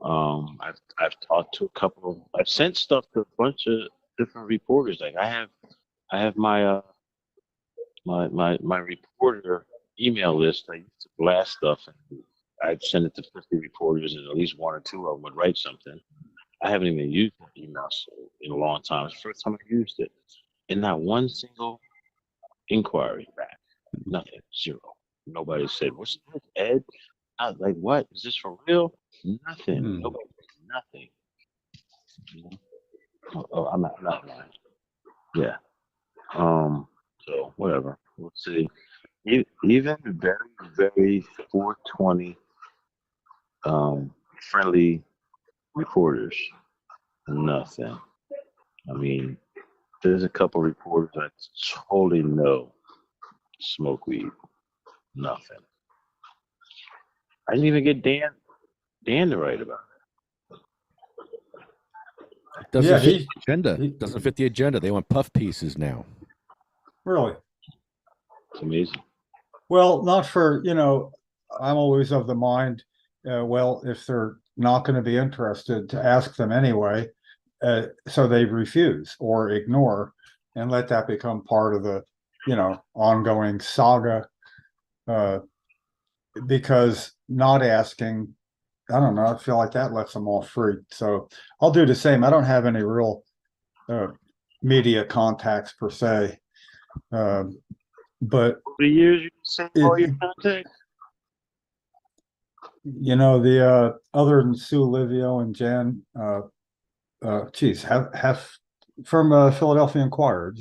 I've talked to a couple. I've sent stuff to a bunch of different reporters. Like I have my my reporter email list. I used to blast stuff, and I'd send it to 50 reporters, and at least 1 or 2 of them would write something. I haven't even used that email in a long time. It's the first time I used it, and not one single inquiry back. Nothing. 0. Nobody said, "What's this, Ed?" I was like, "What? Is this for real?" Nothing. Nobody said nothing. Oh, I'm not lying. Yeah. So whatever. We'll see. Even very, very 420 friendly reporters, nothing. I mean, there's a couple reporters I totally know smoke weed, nothing. I didn't even get Dan to write about it. Doesn't fit the agenda. Doesn't fit the agenda. They want puff pieces now. Really? It's amazing. Well, not for, I'm always of the mind, well, if they're not going to be interested, to ask them anyway, so they refuse or ignore, and let that become part of the, ongoing saga. Because not asking, I don't know, I feel like that lets them off free. So I'll do the same. I don't have any real media contacts per se. But the years you sent all your contacts? The other than Sue Livio and Jan, Hef from Philadelphia Inquirer.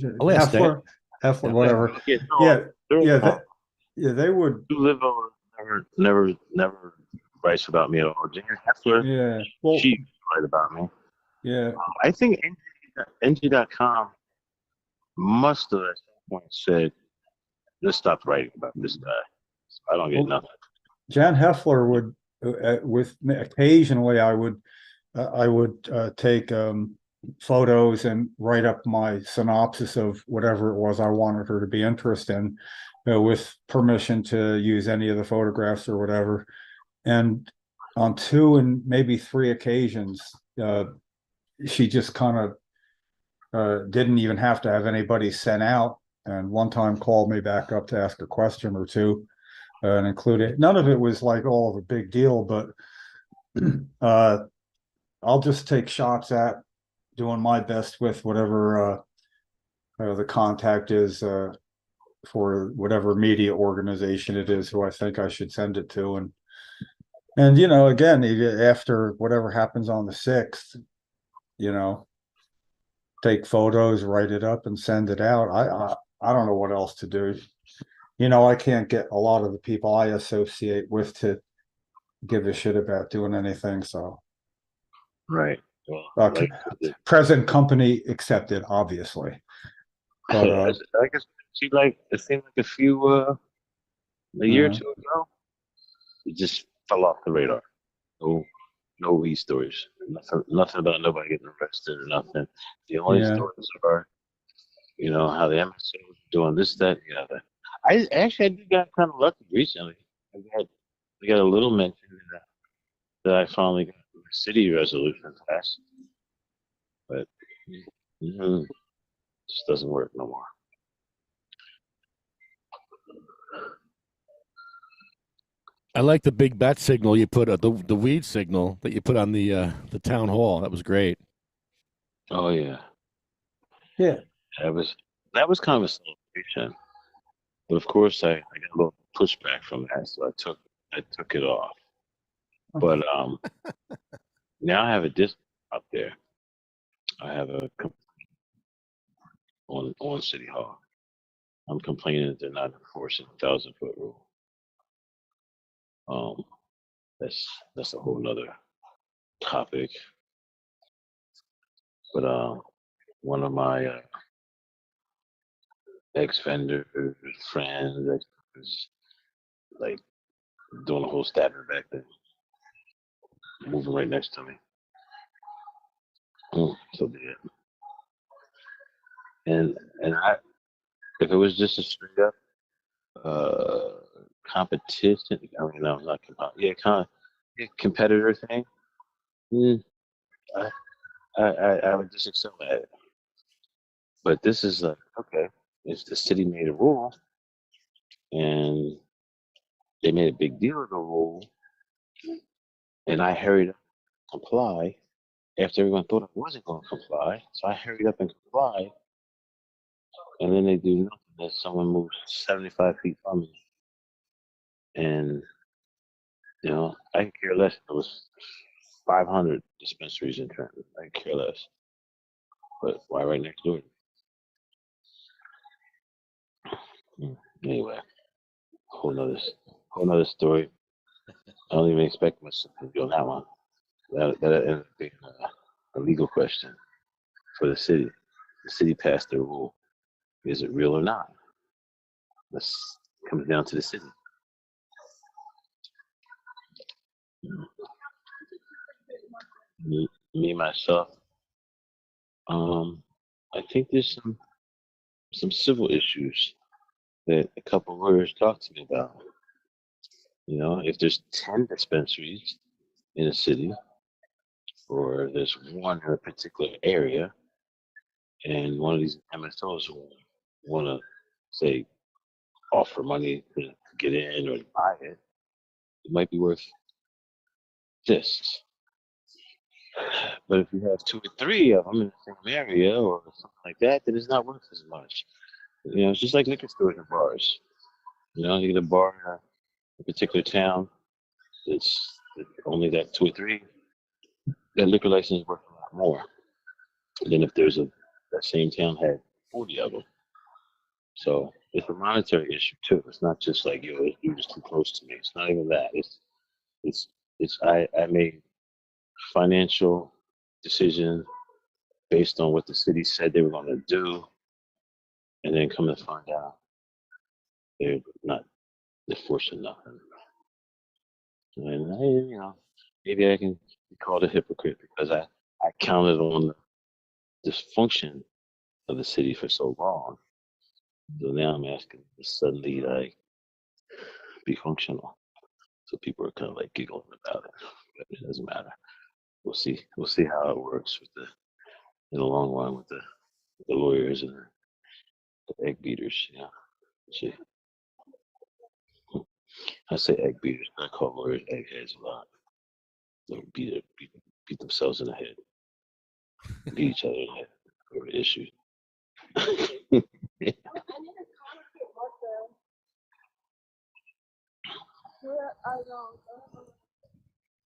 Heffler, whatever. They would. Sue Livio never writes about me at all. Jan Heffler, she write about me. Yeah. I think NG.com must have at some point said, let's stop writing about this guy. I don't get nothing. Jan Heffler would, with occasionally, I would take photos and write up my synopsis of whatever it was I wanted her to be interested in, with permission to use any of the photographs or whatever. And on 2 and maybe 3 occasions, she just kind of didn't even have to have anybody sent out. And one time called me back up to ask a question or 2 and include it. None of it was like all of a big deal, but I'll just take shots at doing my best with whatever the contact is for whatever media organization it is who I think I should send it to. And again, after whatever happens on the 6th, you know, take photos, write it up and send it out. I don't know what else to do. You know, I can't get a lot of the people I associate with to give a shit about doing anything. So Right. Well, uh, present company accepted, obviously. But I guess it seemed like a year or two ago, it just fell off the radar. No, no weed stories. Nothing about nobody getting arrested or nothing. The only yeah, stories are, how the MSO was doing this, that, and the other. I did got kind of lucky recently. I got a little mention that I finally got the city resolution passed, but just doesn't work no more. I like the big bat signal you put, the weed signal that you put on the town hall. That was great. Oh yeah, yeah. that was kind of a celebration, but of course I got a little pushback from that, so I took it off. But now I have a disc up there. I have a on City Hall. I'm complaining that they're not enforcing 1,000-foot rule. Um, that's a whole nother topic. But one of my ex vendors, friends, was like doing a whole stabbing back there, moving right next to me. So be it. And if it was just a straight up competition, I mean, no, not competitor thing. I, I would just excel at it. But this is like, okay, if the city made a rule and they made a big deal of the rule, and I hurried up to comply after everyone thought I wasn't going to comply. So I hurried up and complied, and then they do nothing that someone moves 75 feet from me. And, I could care less if it was 500 dispensaries in Trenton. I could care less. But why right next door? Anyway, whole nother story. I don't even expect much to be on that one. That ended up being a legal question for the city. The city passed their rule. Is it real or not? This comes down to the city. Me myself, I think there's some civil issues that a couple of lawyers talked to me about. If there's 10 dispensaries in a city, or there's one in a particular area, and one of these MSOs want to say offer money to get in or to buy it, it might be worth this. But if you have 2 or 3 of them in the same area or something like that, then it's not worth as much. It's just like liquor stores and bars. You get a bar in a particular town that's only that 2 or 3, that liquor license is worth a lot more than if that same town had 40 of them. So it's a monetary issue too. It's not just like, you're just too close to me. It's not even that. I made financial decisions based on what the city said they were going to do, and then come to find out they're not enforcing nothing. And maybe I can be called a hypocrite because I counted on the dysfunction of the city for so long. So now I'm asking to suddenly be functional. So people are kind of like giggling about it, but it doesn't matter. We'll see. We'll see how it works in the long run with the lawyers and the egg beaters. See, I say egg beaters. I call lawyers eggheads a lot. They beat themselves in the head, beat each other in the head over issues.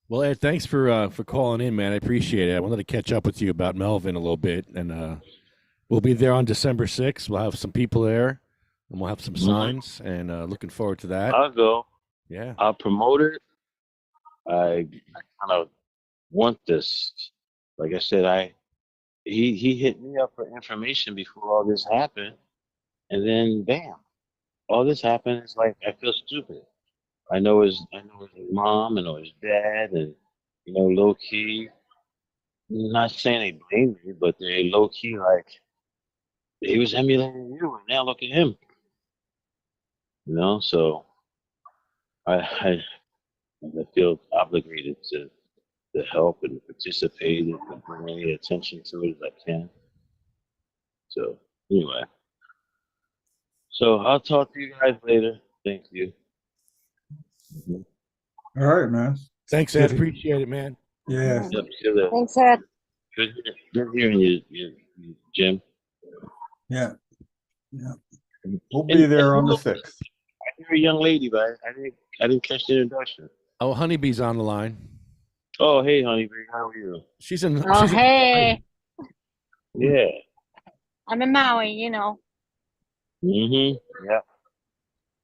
Well, Ed, thanks for calling in, man. I appreciate it. I wanted to catch up with you about Melvin a little bit, and we'll be there on December 6th. We'll have some people there, and we'll have some signs, and looking forward to that. I'll go. Yeah. I'll promote it. I kind of want this. Like I said, he hit me up for information before all this happened, and then bam, all this happened. It's like I feel stupid. I know his mom, I know his dad, and low key. Not saying they blame me, but they low key like he was emulating you, and now look at him. So I feel obligated to help and participate and to bring any attention to it as I can. So anyway, so I'll talk to you guys later. Thank you. Mhm. All right, man. Thanks, Ed. Appreciate it, man. Yeah. Yep, see you later. Thanks, Ed. Good hearing you, Jim. Yeah. Yeah. We'll be there on the 6th. You're a young lady, but I didn't catch the introduction. Oh, Honeybee's on the line. Oh, hey, honey, how are you? She's in. Oh, she's in hey. Yeah. I'm in Maui, you know. Yeah.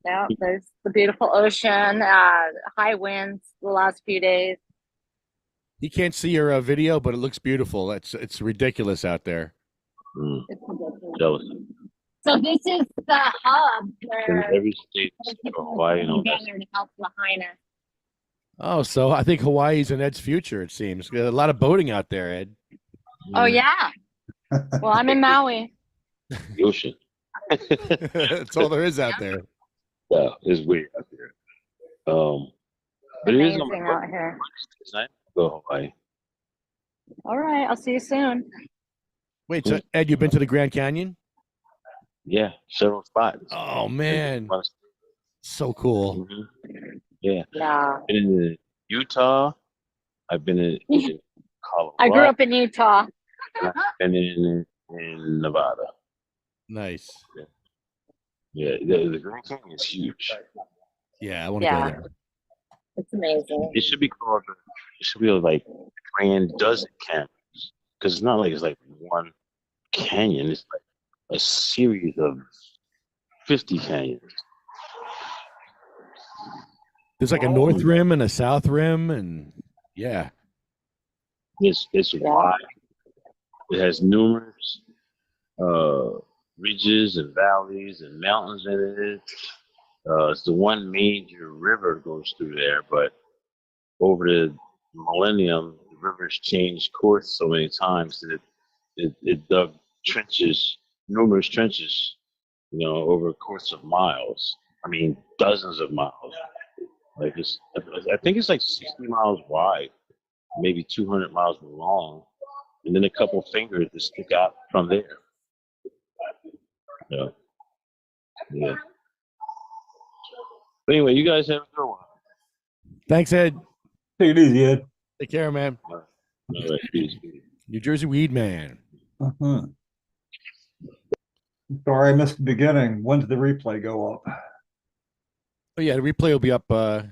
Yeah, there's the beautiful ocean, high winds the last few days. You can't see your video, but it looks beautiful. It's ridiculous out there. It's ridiculous. Jealous. So this is the hub In where every state, people Hawaii, and all that. together to help Lahaina. Oh, so I think Hawaii's in Ed's future. It seems a lot of boating out there, Ed. Oh yeah. Well, I'm in Maui. The ocean. That's all there is out there. Yeah, it's weird out there. But it is on my Amazing out here. It's nice to go to Hawaii. All right, I'll see you soon. Wait, so Ed, you've been to the Grand Canyon? Yeah, several spots. Oh man, so cool. Yeah. Yeah. Been in Utah. I've been in Colorado. I grew up in Utah. I've been in Nevada. Nice. Yeah, the Grand Canyon is huge. Yeah, I want to go there. It's amazing. It should be called. It should be like Grand Dozen Canyons, because it's not like it's like one canyon. It's like a series of 50 canyons. There's like a north rim and a south rim, and yeah, It's wide. It has numerous ridges and valleys and mountains in it. It's the one major river goes through there, but over the millennium, the river's changed course so many times that it dug trenches, numerous trenches, over a course of miles. I mean, dozens of miles. Like I think it's like 60 miles wide, maybe 200 miles long, and then a couple fingers that stick out from there. Yeah. Yeah. But anyway, you guys have a good one. thanks, Ed. Take it easy, Ed. Take care, man. All right, peace. New Jersey Weed Man. Uh-huh. Sorry, I missed the beginning. When's the replay go up? Oh yeah, the replay will be up as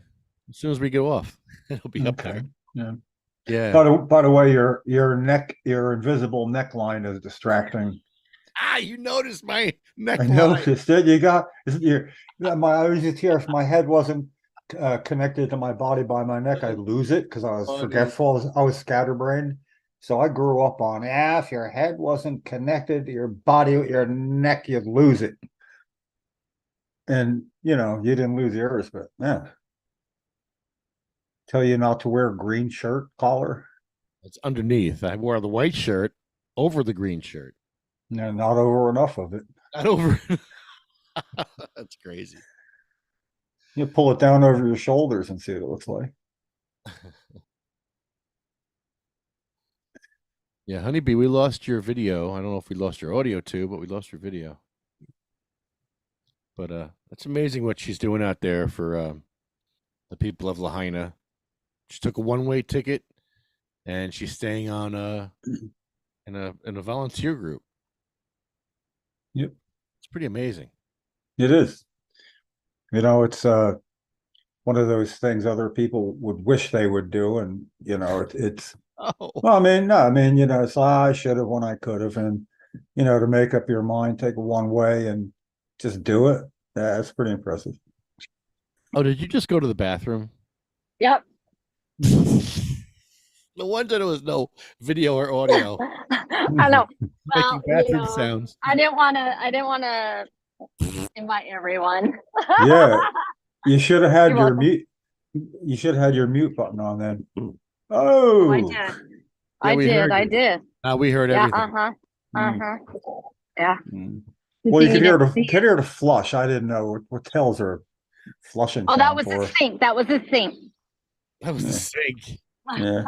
soon as we go off. It'll be up there. Yeah. Yeah. By the way, your invisible neckline is distracting. You noticed my neckline. I noticed it. I was just here. If my head wasn't connected to my body by my neck, I'd lose it because I was forgetful. I was scatterbrained. So I grew up on, if your head wasn't connected to your body, your neck, you'd lose it. And, you didn't lose yours, but yeah. Tell you not to wear a green shirt collar. It's underneath. I wore the white shirt over the green shirt. No, not over enough of it. Not over. That's crazy. You pull it down over your shoulders and see what it looks like. Yeah, Honeybee, we lost your video. I don't know if we lost your audio too, but we lost your video. But that's amazing what she's doing out there for the people of Lahaina. She took a one-way ticket, and she's staying on in a volunteer group. Yep, it's pretty amazing. It is. It's one of those things other people would wish they would do. And, it's, Oh, well, I mean, no, I mean, it's I should have when I could have. And, to make up your mind, take it one way and just do it. Yeah, that's pretty impressive. oh, did you just go to the bathroom? Yep. No wonder there was no video or audio I know. making Well, bathroom sounds. I didn't want to invite everyone. Yeah. You should have had You're your welcome. mute. You should have had your mute button on then. Oh, I Oh, did. Yeah, I we heard did. I you. did. We heard Yeah. everything. Yeah. Mm. Well, you You could hear didn't see it. the flush. I didn't know what the hell's her flushing Oh, that sound was the for. sink. That was the sink. That was the Yeah. sink. Yeah.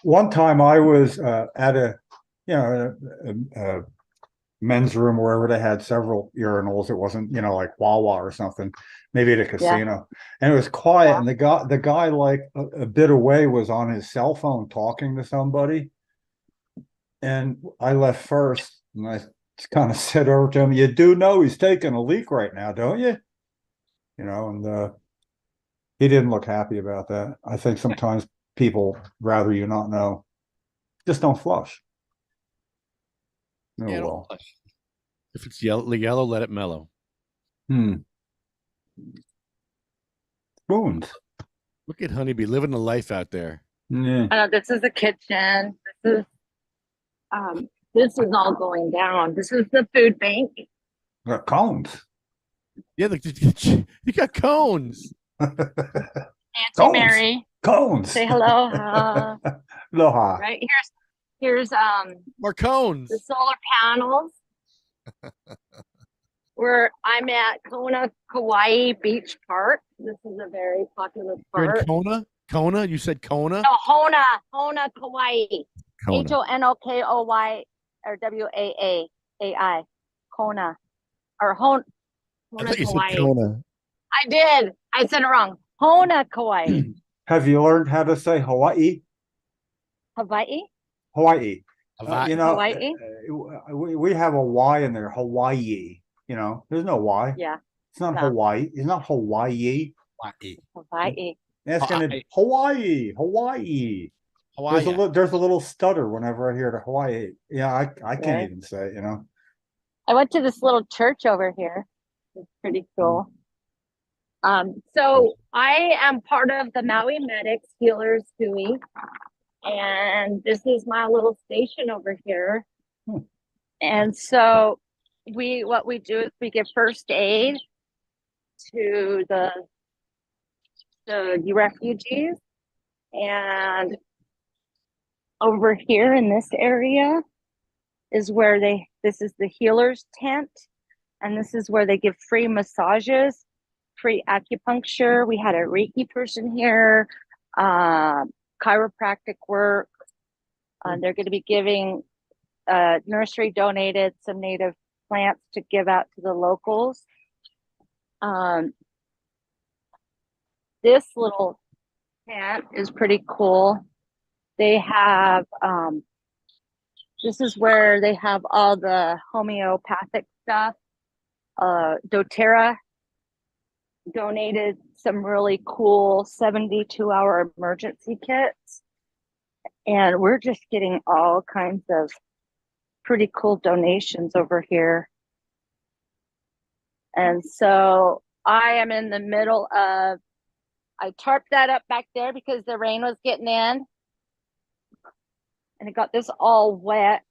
One time I was at a men's room wherever they had several urinals. It wasn't like Wawa or something, maybe at a casino, and it was quiet. And the guy like a bit away was on his cell phone talking to somebody, and I left first, and I kind of said over to him, "You do know he's taking a leak right now, don't you?" And he didn't look happy about that. I think sometimes people rather you not know. Just don't flush. Oh, Yeah, well. if it's yellow, let it mellow. Spoons. Look at Honeybee living the life out there. Yeah. I know this is the kitchen. This is all going down. This is the food bank. Got cones. Yeah, you got cones. Auntie Cones. Mary, Cones. say hello. Aloha. Right here's More cones. the solar panels. Where I'm at Kona Kauai Beach Park. This is a very popular You're park. in Kona? Kona? You said Kona? No, Hona Kauai. Kona. HONOKOY or WAAAI. Kona. Or I Hona thought you Kauai. said Kona. I did. I said it wrong. Hona Kauai. Have you learned how to say Hawaii? Hawaii? Hawaii. Hawaii. Hawaii? We have a Y in there. Hawaii. There's no Y. Yeah. It's not No. Hawaii. It's not Hawaii. Hawaii. It's gonna be Hawaii. Hawaii. Hawaii. There's a little stutter whenever I hear the Hawaii. Yeah, I can't Right. even say it. I went to this little church over here. It's pretty cool. So I am part of the Maui Medics Healers Hui, and this is my little station over here. And so what we do is we give first aid to the refugees, and over here in this area is where this is the healers tent, and this is where they give free massages, free acupuncture. We had a Reiki person here, chiropractic work. They're going to be giving nursery donated some native plants to give out to the locals. This little tent is pretty cool. They have this is where they have all the homeopathic stuff. doTERRA donated some really cool 72-hour emergency kits, and we're just getting all kinds of pretty cool donations over here. And so I am in the middle of, I tarped that up back there because the rain was getting in, and it got this all wet.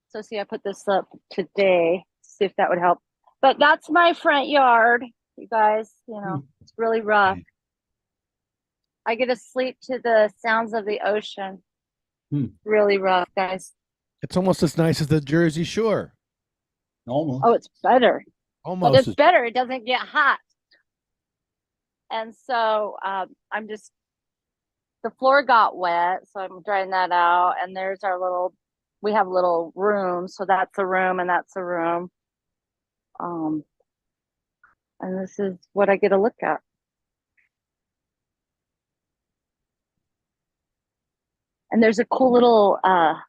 So see, I put this up today, see if that would help. But that's my front yard, you guys. It's really rough. I get to sleep to the sounds of the ocean. Really rough, guys. It's almost as nice as the Jersey Shore. Almost. Oh, it's better. Almost. But it's better. It doesn't get hot. And so the floor got wet, so I'm drying that out. And there's we have little rooms. So that's a room and that's a room. And this is what I get to look at. And there's a cool little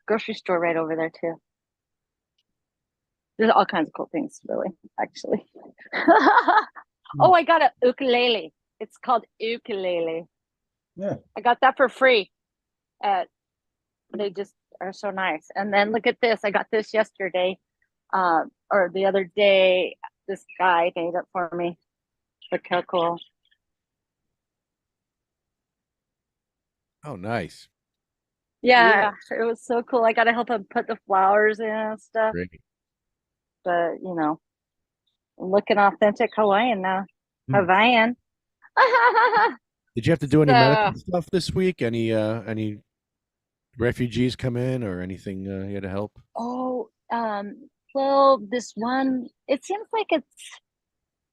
grocery store right over there too. There's all kinds of cool things, really, actually. Oh, I got a ukulele. It's called ukulele. Yeah. I got that for free. They just are so nice. And then look at this. I got this yesterday, or the other day. This guy made it for me. Look how cool. Oh, nice. Yeah, it was so cool. I got to help him put the flowers in and stuff. Great. But, I'm looking authentic Hawaiian now. Hawaiian. Did you have to do any So- medical stuff this week? Any refugees come in or anything you had to help? Oh, well, this one, it seems like it's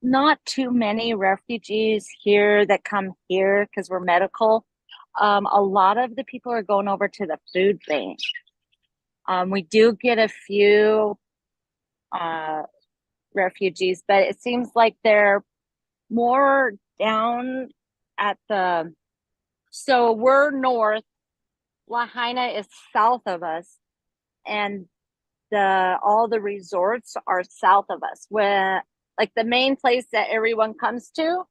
not too many refugees here that come here because we're medical. A lot of the people are going over to the food bank. We do get a few refugees, but it seems like they're more down at so we're north, Lahaina is south of us, and all the resorts are south of us, where like the main place that everyone comes to.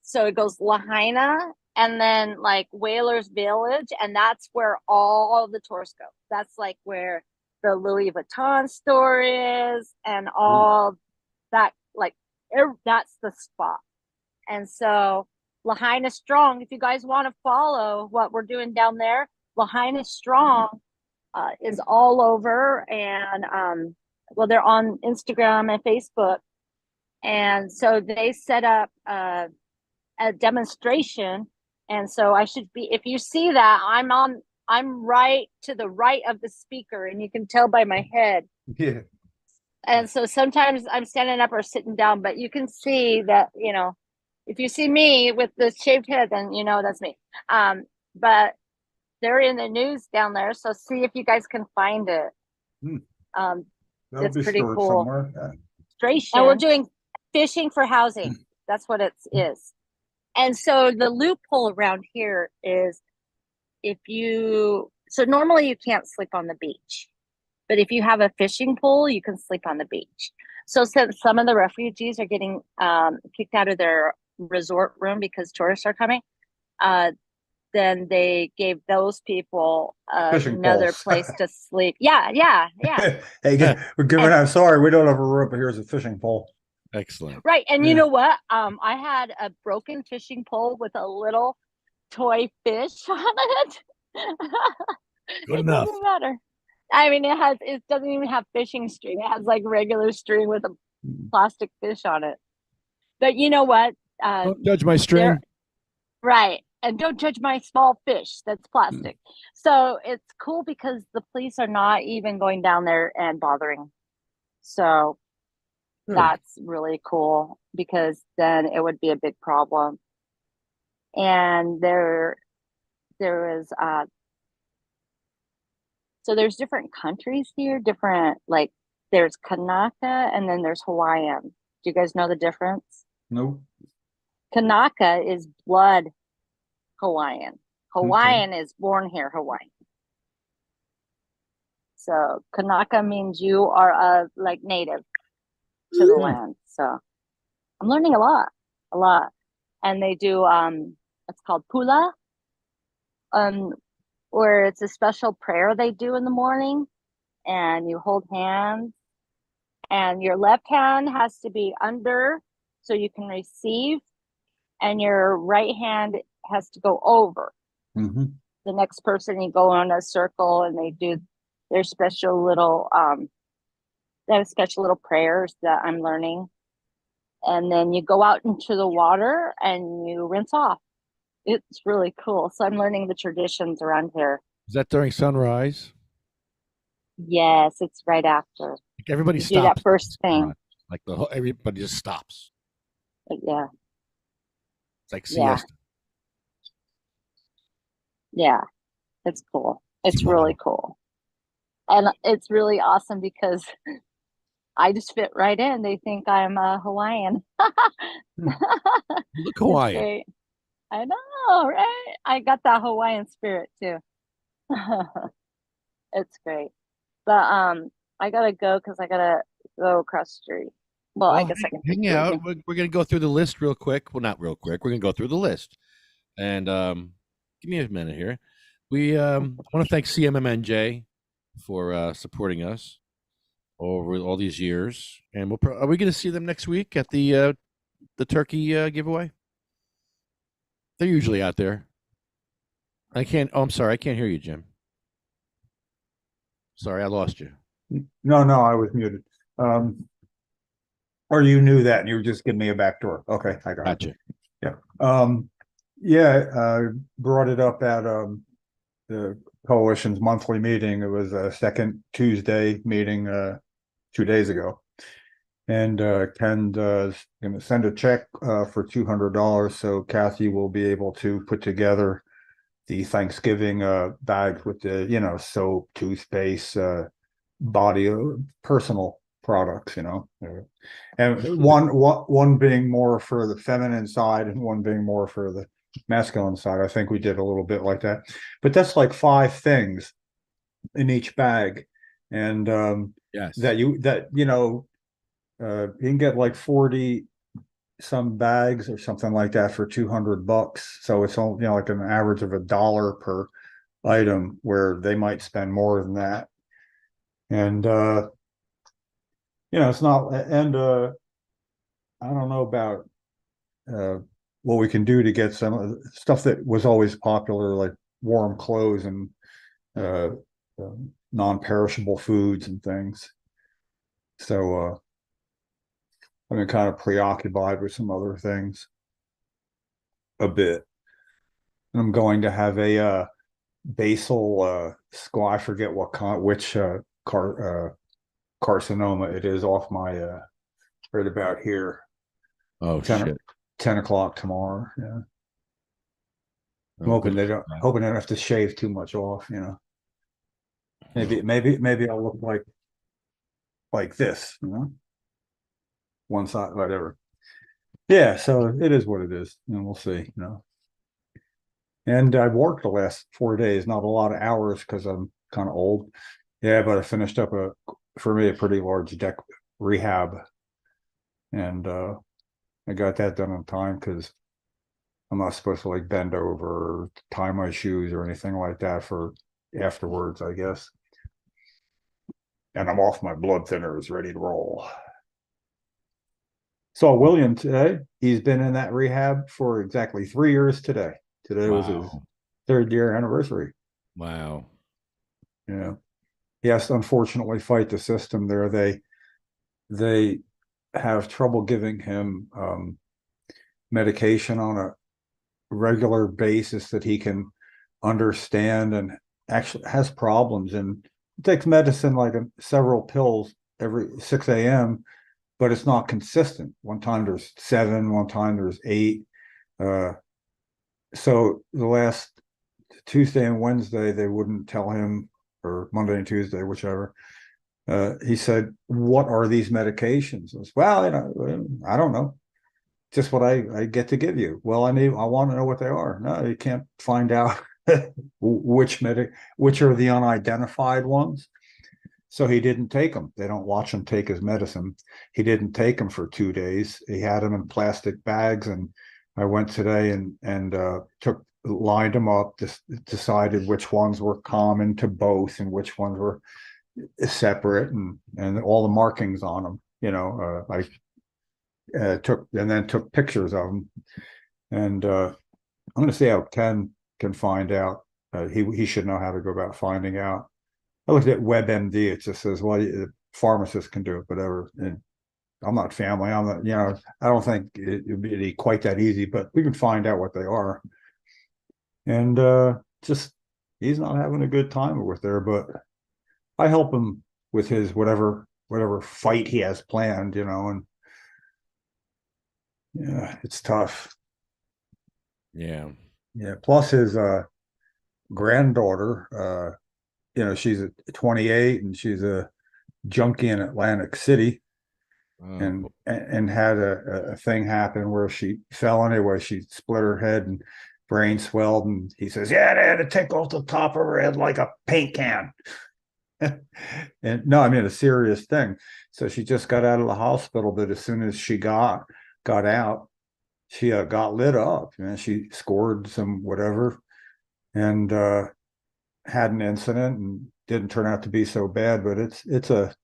So it goes Lahaina and then like Whalers Village, and that's where all the tourists go. That's like where the Louis Vuitton store is and all that, like that's the spot. And so Lahaina Strong, if you guys want to follow what we're doing down there, Lahaina Strong is all over, and well, they're on Instagram and Facebook, and so they set up a demonstration, and so I should be, if you see that, I'm right to the right of the speaker, and you can tell by my head. Yeah. And so sometimes I'm standing up or sitting down, but you can see that, if you see me with the shaved head, then that's me. But they're in the news down there, so see if you guys can find it. That'll It's be pretty stored cool. somewhere. And we're doing fishing for housing. That's what it is. And so the loophole around here is so normally you can't sleep on the beach, but if you have a fishing pole, you can sleep on the beach. So since some of the refugees are getting kicked out of their resort room because tourists are coming, then they gave those people Fishing another poles. place to sleep. Yeah. Hey, we're giving out. Sorry, we don't have a rope, but here's a fishing pole. Excellent. Right. And Yeah. you know what? I had a broken fishing pole with a little toy fish on it. Good It enough. doesn't matter. I mean, it doesn't even have fishing string. It has like regular string with a plastic fish on it. But you know what? Don't judge my string. Right. And don't judge my small fish that's plastic. So it's cool because the police are not even going down there and bothering. So Good. that's really cool, because then it would be a big problem. And there is so there's different countries here, different, like there's Kanaka and then there's Hawaiian. Do you guys know the difference? Nope. Kanaka is blood Hawaiian. Hawaiian is born here Hawaiian. So Kanaka means you are like native to the land. So I'm learning a lot. And they do it's called pula, where it's a special prayer they do in the morning, and you hold hands, and your left hand has to be under so you can receive, and your right hand has to go over the next person. You go on a circle, and they do their special little they have special little prayers that I'm learning. And then you go out into the water and you rinse off. It's really cool. So I'm learning the traditions around here. Is that during sunrise? Yes, it's right after. Like everybody You stops. do that first thing. Like everybody just stops. Yeah. It's like Yeah. siesta. Yeah. It's cool. It's really cool. And it's really awesome because I just fit right in. They think I'm a Hawaiian. You look Hawaiian. Great. I know, right? I got that Hawaiian spirit too. It's great. But I gotta go because I gotta go across the street. Well, I Well, guess I can hang speak for out. you. We're going to go through the list real quick. Well, not real quick. We're going to go through the list. And give me a minute here. We want to thank CMMNJ for supporting us over all these years. And are we going to see them next week at the turkey giveaway? They're usually out there. I can't. Oh, I'm sorry. I can't hear you, Jim. Sorry, I lost you. No, I was muted. Or you knew that and you were just giving me a backdoor. Okay, I got Gotcha. it. Yeah. Yeah, brought it up at the coalition's monthly meeting. It was a second Tuesday meeting 2 days ago. And Ken is going to send a check for $200, so Kathy will be able to put together the Thanksgiving bags with the soap, toothpaste, body personal products, and one being more for the feminine side and one being more for the masculine side. I think we did a little bit like that, but that's like 5 things in each bag, and Yes. you can get like 40 some bags or something like that for $200. So it's only like an average of $1 per item, where they might spend more than that. And it's not, and I don't know about what we can do to get some of the stuff that was always popular, like warm clothes and uh, non-perishable foods and things. So I've been kind of preoccupied with some other things a bit. And I'm going to have a basal skull. I forget which carcinoma it is, off my right about here. Oh 10, shit. 10 o'clock tomorrow. Yeah. I'm Oh, hoping good. they don't have to shave too much off, Maybe I'll look like this, one side, whatever. Yeah, so it is what it is, and we'll see, And I've worked the last 4 days, not a lot of hours because I'm kind of old. Yeah, but I finished up for me, a pretty large deck rehab. And I got that done on time because I'm not supposed to like bend over or tie my shoes or anything like that for afterwards, I guess. And I'm off my blood thinners, ready to roll. Saw William today. He's been in that rehab for exactly 3 years today. Today was his 3rd year anniversary. Wow. Yeah. He has to unfortunately fight the system there. They have trouble giving him medication on a regular basis that he can understand, and actually has problems, and takes medicine like several pills every 6 a.m., but it's not consistent. One time there's 7, one time there's 8. So the last Tuesday and Wednesday, they wouldn't tell him, or Monday and Tuesday, whichever. He said, "What are these medications?" I said, "Well, I don't know. Just what I get to give you." "Well, I want to know what they are." "No, you can't find out which are the unidentified ones." So he didn't take them. They don't watch him take his medicine. He didn't take them for 2 days. He had them in plastic bags, and I went today and lined them up, decided which ones were common to both and which ones were separate, and all the markings on them. I took pictures of them, and I'm going to see how Ken can find out. He should know how to go about finding out. I looked at WebMD. It just says, well, the pharmacist can do it, whatever. And I'm not family. I'm not, I don't think it'd be quite that easy, but we can find out what they are. And just, he's not having a good time with there, but I help him with his whatever fight he has planned, and yeah, it's tough. Yeah. Yeah. Plus his granddaughter, she's 28 and she's a junkie in Atlantic City, and had a thing happen where she fell anyway. She split her head and brain swelled, and he says, "Yeah, they had to take off the top of her head like a paint can." And no, I mean a serious thing. So she just got out of the hospital, but as soon as she got out, she got lit up. And she scored some whatever, and had an incident, and didn't turn out to be so bad. But it's a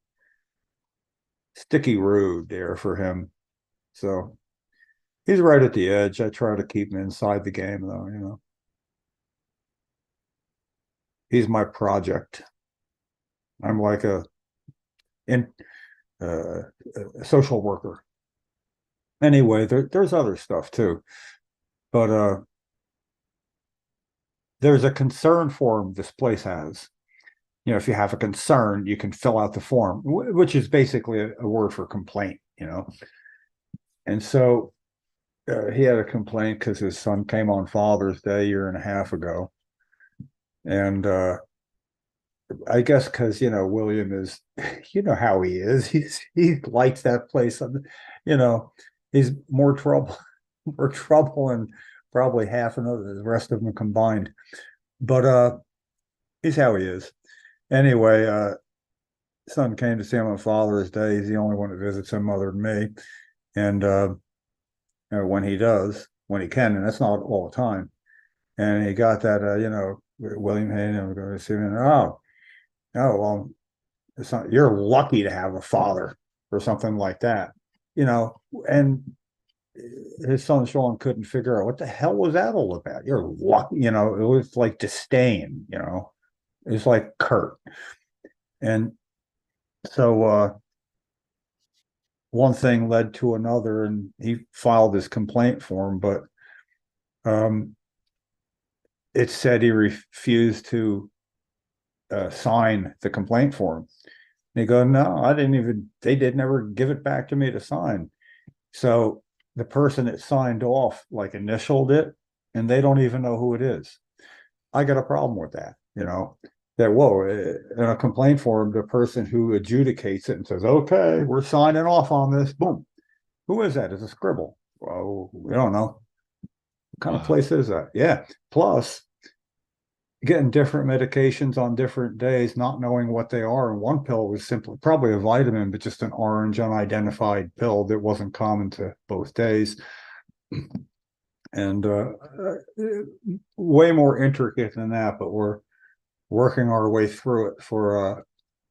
sticky road there for him. So he's right at the edge. I try to keep him inside the game, though. He's my project. I'm like in a social worker. Anyway, there's other stuff too, but there's a concern form this place has. If you have a concern, you can fill out the form, which is basically a word for complaint. And so he had a complaint because his son came on Father's Day a year and a half ago, and I guess because William is, how he is. He likes that place. He's more trouble, than probably half of the rest of them combined. But he's how he is. Anyway, son came to see him on Father's Day. He's the only one that visits him other than me, and when he does, when he can, and that's not all the time. And he got that, William Hayden, I'm going to see him. Oh, well, you're lucky to have a father or something like that, and his son Sean couldn't figure out what the hell was that all about. You're lucky, it was like disdain, it was like curt. And so one thing led to another, and he filed his complaint form, but it said he refused to sign the complaint form. And they go, no, they didn't ever give it back to me to sign. So the person that signed off initialed it, and they don't even know who it is. I got a problem with that, that, whoa, in a complaint form, the person who adjudicates it and says, okay, we're signing off on this, boom. Who is that? It's a scribble. Well, we don't know. What kind of place is that? Yeah. Plus, getting different medications on different days, not knowing what they are. And one pill was probably a vitamin, but just an orange unidentified pill that wasn't common to both days. And way more intricate than that, but we're working our way through it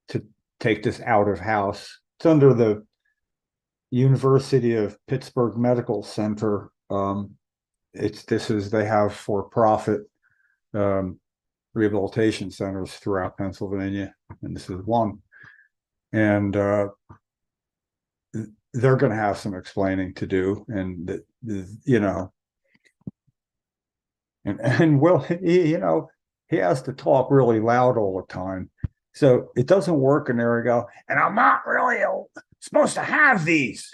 to take this out of house. It's under the University of Pittsburgh Medical Center. They have for-profit rehabilitation centers throughout Pennsylvania, and this is one. And they're going to have some explaining to do, and and Will, he has to talk really loud all the time, so it doesn't work. And there we go. And I'm not really supposed to have these.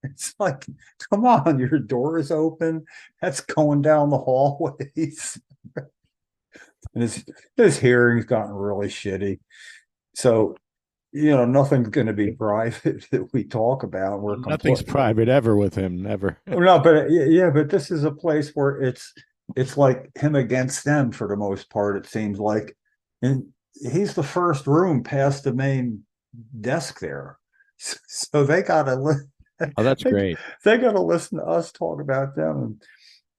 It's like, come on, your door is open. That's going down the hallways. And his hearing's gotten really shitty. So, nothing's going to be private that we talk about. Nothing's private ever with him, never. No, but but this is a place where it's like him against them for the most part, it seems like. And he's the first room past the main desk there. So they got to Oh, that's great. They got to listen to us talk about them. And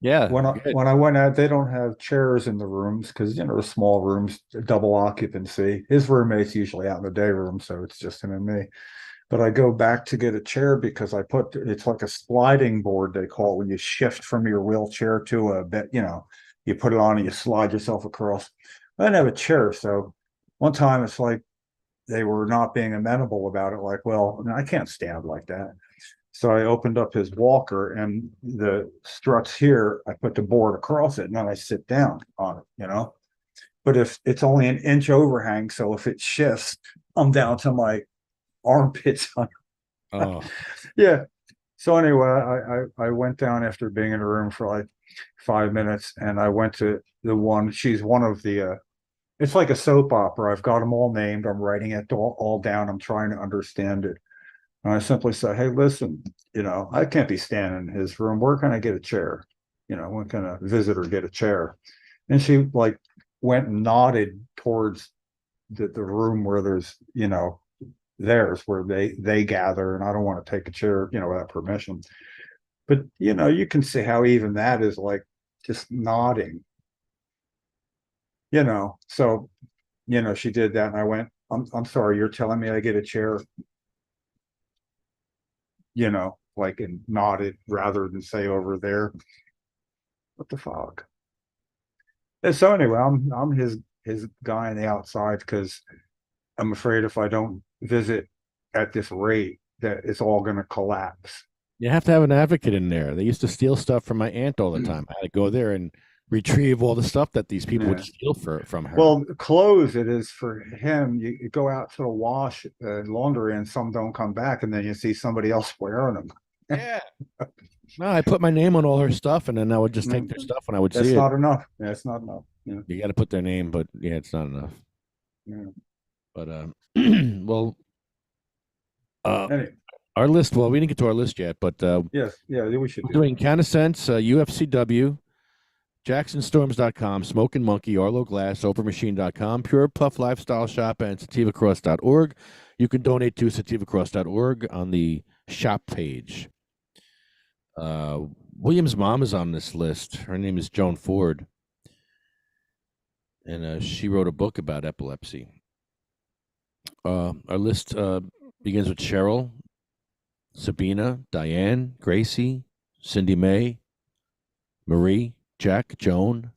yeah. When I went out, they don't have chairs in the rooms because, small rooms, double occupancy. His roommate's usually out in the day room, so it's just him and me. But I go back to get a chair because it's like a sliding board, they call it, when you shift from your wheelchair to a bed, you put it on and you slide yourself across. I didn't have a chair. So one time it's like they were not being amenable about it. Like, well, I can't stand like that. So I opened up his walker, and the struts here, I put the board across it, and then I sit down on it, But if it's only an inch overhang, so if it shifts, I'm down to my armpits. Oh. Yeah. So anyway, I went down after being in a room for like 5 minutes, and I went to the one. She's one of the. It's like a soap opera. I've got them all named. I'm writing it all down. I'm trying to understand it. And I simply said, hey, listen, I can't be standing in his room. Where can I get a chair? When can a visitor get a chair? And she went and nodded towards the room where there's, theirs where they gather, and I don't want to take a chair, without permission. But you can see how even that is like just nodding. So she did that, and I went, I'm sorry, you're telling me I get a chair, like, and nodded rather than say over there. What the fuck? And so anyway, I'm his guy on the outside because I'm afraid if I don't visit at this rate that it's all going to collapse. You have to have an advocate in there. They used to steal stuff from my aunt all the time. I had to go there and retrieve all the stuff that these people would Yeah. steal from her. Well, clothes, it is for him. You go out to the wash, laundry, and some don't come back, and then you see somebody else wearing them. Yeah. No, I put my name on all her stuff, and then I would just take their stuff when I would That's see it. not enough. Yeah, it's not enough. Yeah. You got to put their name, but yeah, it's not enough. Yeah. But well, Anyway, our list. Well, we didn't get to our list yet, but yes, yeah, we should we're do doing CannaSense, UFCW, JacksonStorms.com, Smoking Monkey, Arlo Glass, OverMachine.com, Pure Puff Lifestyle Shop, and SativaCross.org. You can donate to SativaCross.org on the shop page. William's mom is on this list. Her name is Joan Ford, and she wrote a book about epilepsy. Our list begins with Cheryl, Sabina, Diane, Gracie, Cindy Mae, Marie, Jack, Joan,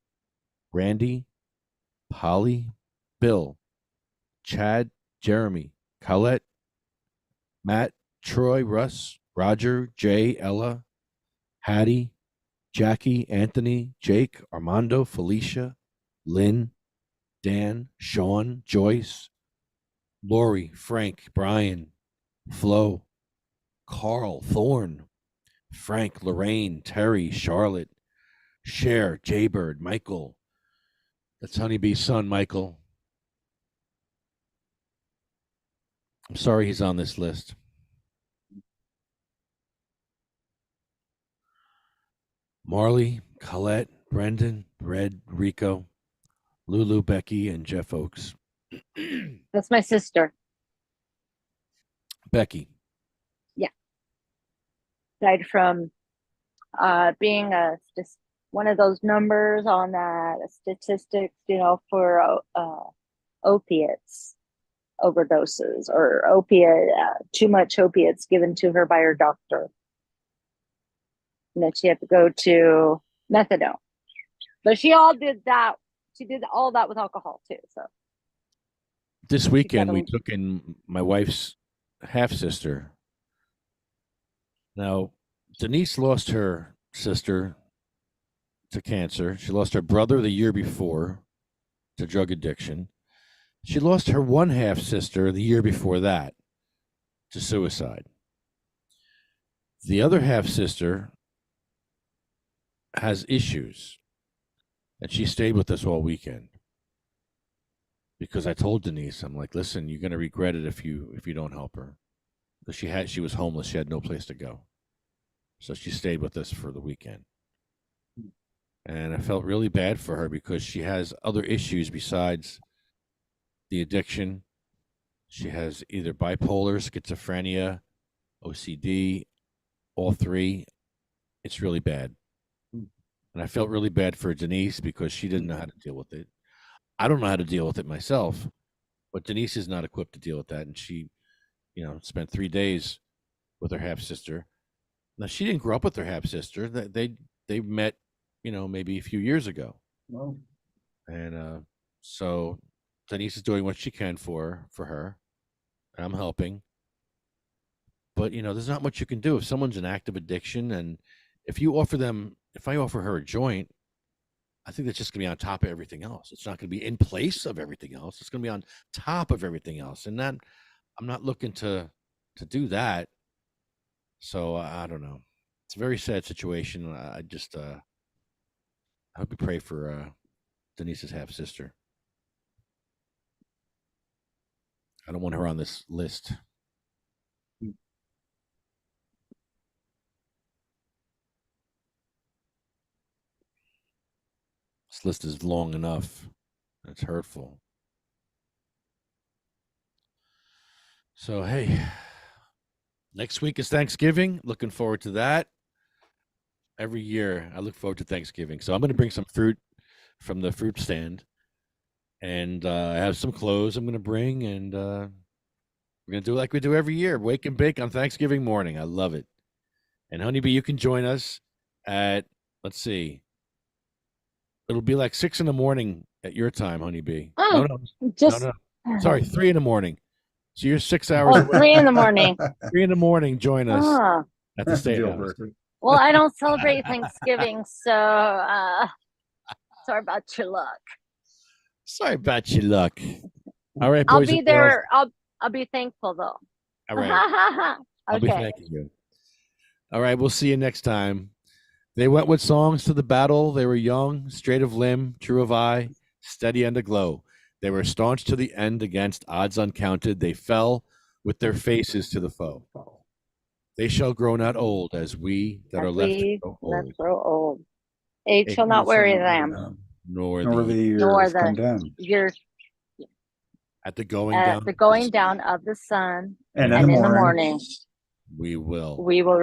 Randy, Polly, Bill, Chad, Jeremy, Colette, Matt, Troy, Russ, Roger, Jay, Ella, Hattie, Jackie, Anthony, Jake, Armando, Felicia, Lynn, Dan, Sean, Joyce, Lori, Frank, Brian, Flo, Carl, Thorne, Frank, Lorraine, Terry, Charlotte, Cher, Jaybird, Michael. That's Honeybee's son, Michael. I'm sorry he's on this list. Marley, Colette, Brendan, Red, Rico, Lulu, Becky, and Jeff Oakes. That's my sister. Becky. Died from being one of those numbers on that statistics, for opiates overdoses or too much opiates given to her by her doctor. And then she had to go to methadone. But she did all that with alcohol too. So this weekend we took in my wife's half sister. Now, Denise lost her sister to cancer. She lost her brother the year before to drug addiction. She lost her one half sister the year before that to suicide. The other half sister has issues, and she stayed with us all weekend because I told Denise, I'm like, listen, you're going to regret it if you don't help her. Because she was homeless, she had no place to go, so she stayed with us for the weekend. And I felt really bad for her because she has other issues besides the addiction. She has either bipolar, schizophrenia, OCD, all three. It's really bad. And I felt really bad for Denise because she didn't know how to deal with it. I don't know how to deal with it myself, but Denise is not equipped to deal with that. And she, spent 3 days with her half sister. Now, she didn't grow up with her half sister. They met, maybe a few years ago. Well, And so Denise is doing what she can for her. And I'm helping. But, there's not much you can do if someone's in active addiction. And if I offer her a joint, I think that's just going to be on top of everything else. It's not going to be in place of everything else. It's going to be on top of everything else. And that I'm not looking to do that. So I don't know. It's a very sad situation. I just I hope you pray for Denise's half sister. I don't want her on this list. This list is long enough. It's hurtful. So, hey, next week is Thanksgiving. Looking forward to that. Every year, I look forward to Thanksgiving. So I'm going to bring some fruit from the fruit stand, and I have some clothes I'm going to bring, and we're going to do it like we do every year. Wake and bake on Thanksgiving morning. I love it. And Honeybee, you can join us at, let's see, it'll be like 6 a.m. at your time, Honeybee. Oh, No, just sorry, 3 a.m. So you're 6 hours oh, away. 3 in the morning. 3 a.m. Join us Ah. at the state Deal house. breaker. Well, I don't celebrate Thanksgiving, so sorry about your luck. Sorry about your luck. All right, I'll boys be and girls. there. I'll be thankful though. All right. I'll be Okay. thanking you. All right, we'll see you next time. They went with songs to the battle. They were young, straight of limb, true of eye, steady and aglow. They were staunch to the end against odds uncounted. They fell with their faces to the foe. They shall grow not old as we that are left to grow Let's old, grow old. Age shall not weary them, nor Nor the the nor years the condemned. years at the going at down. the going down of the sun, And and in the morning We will. we will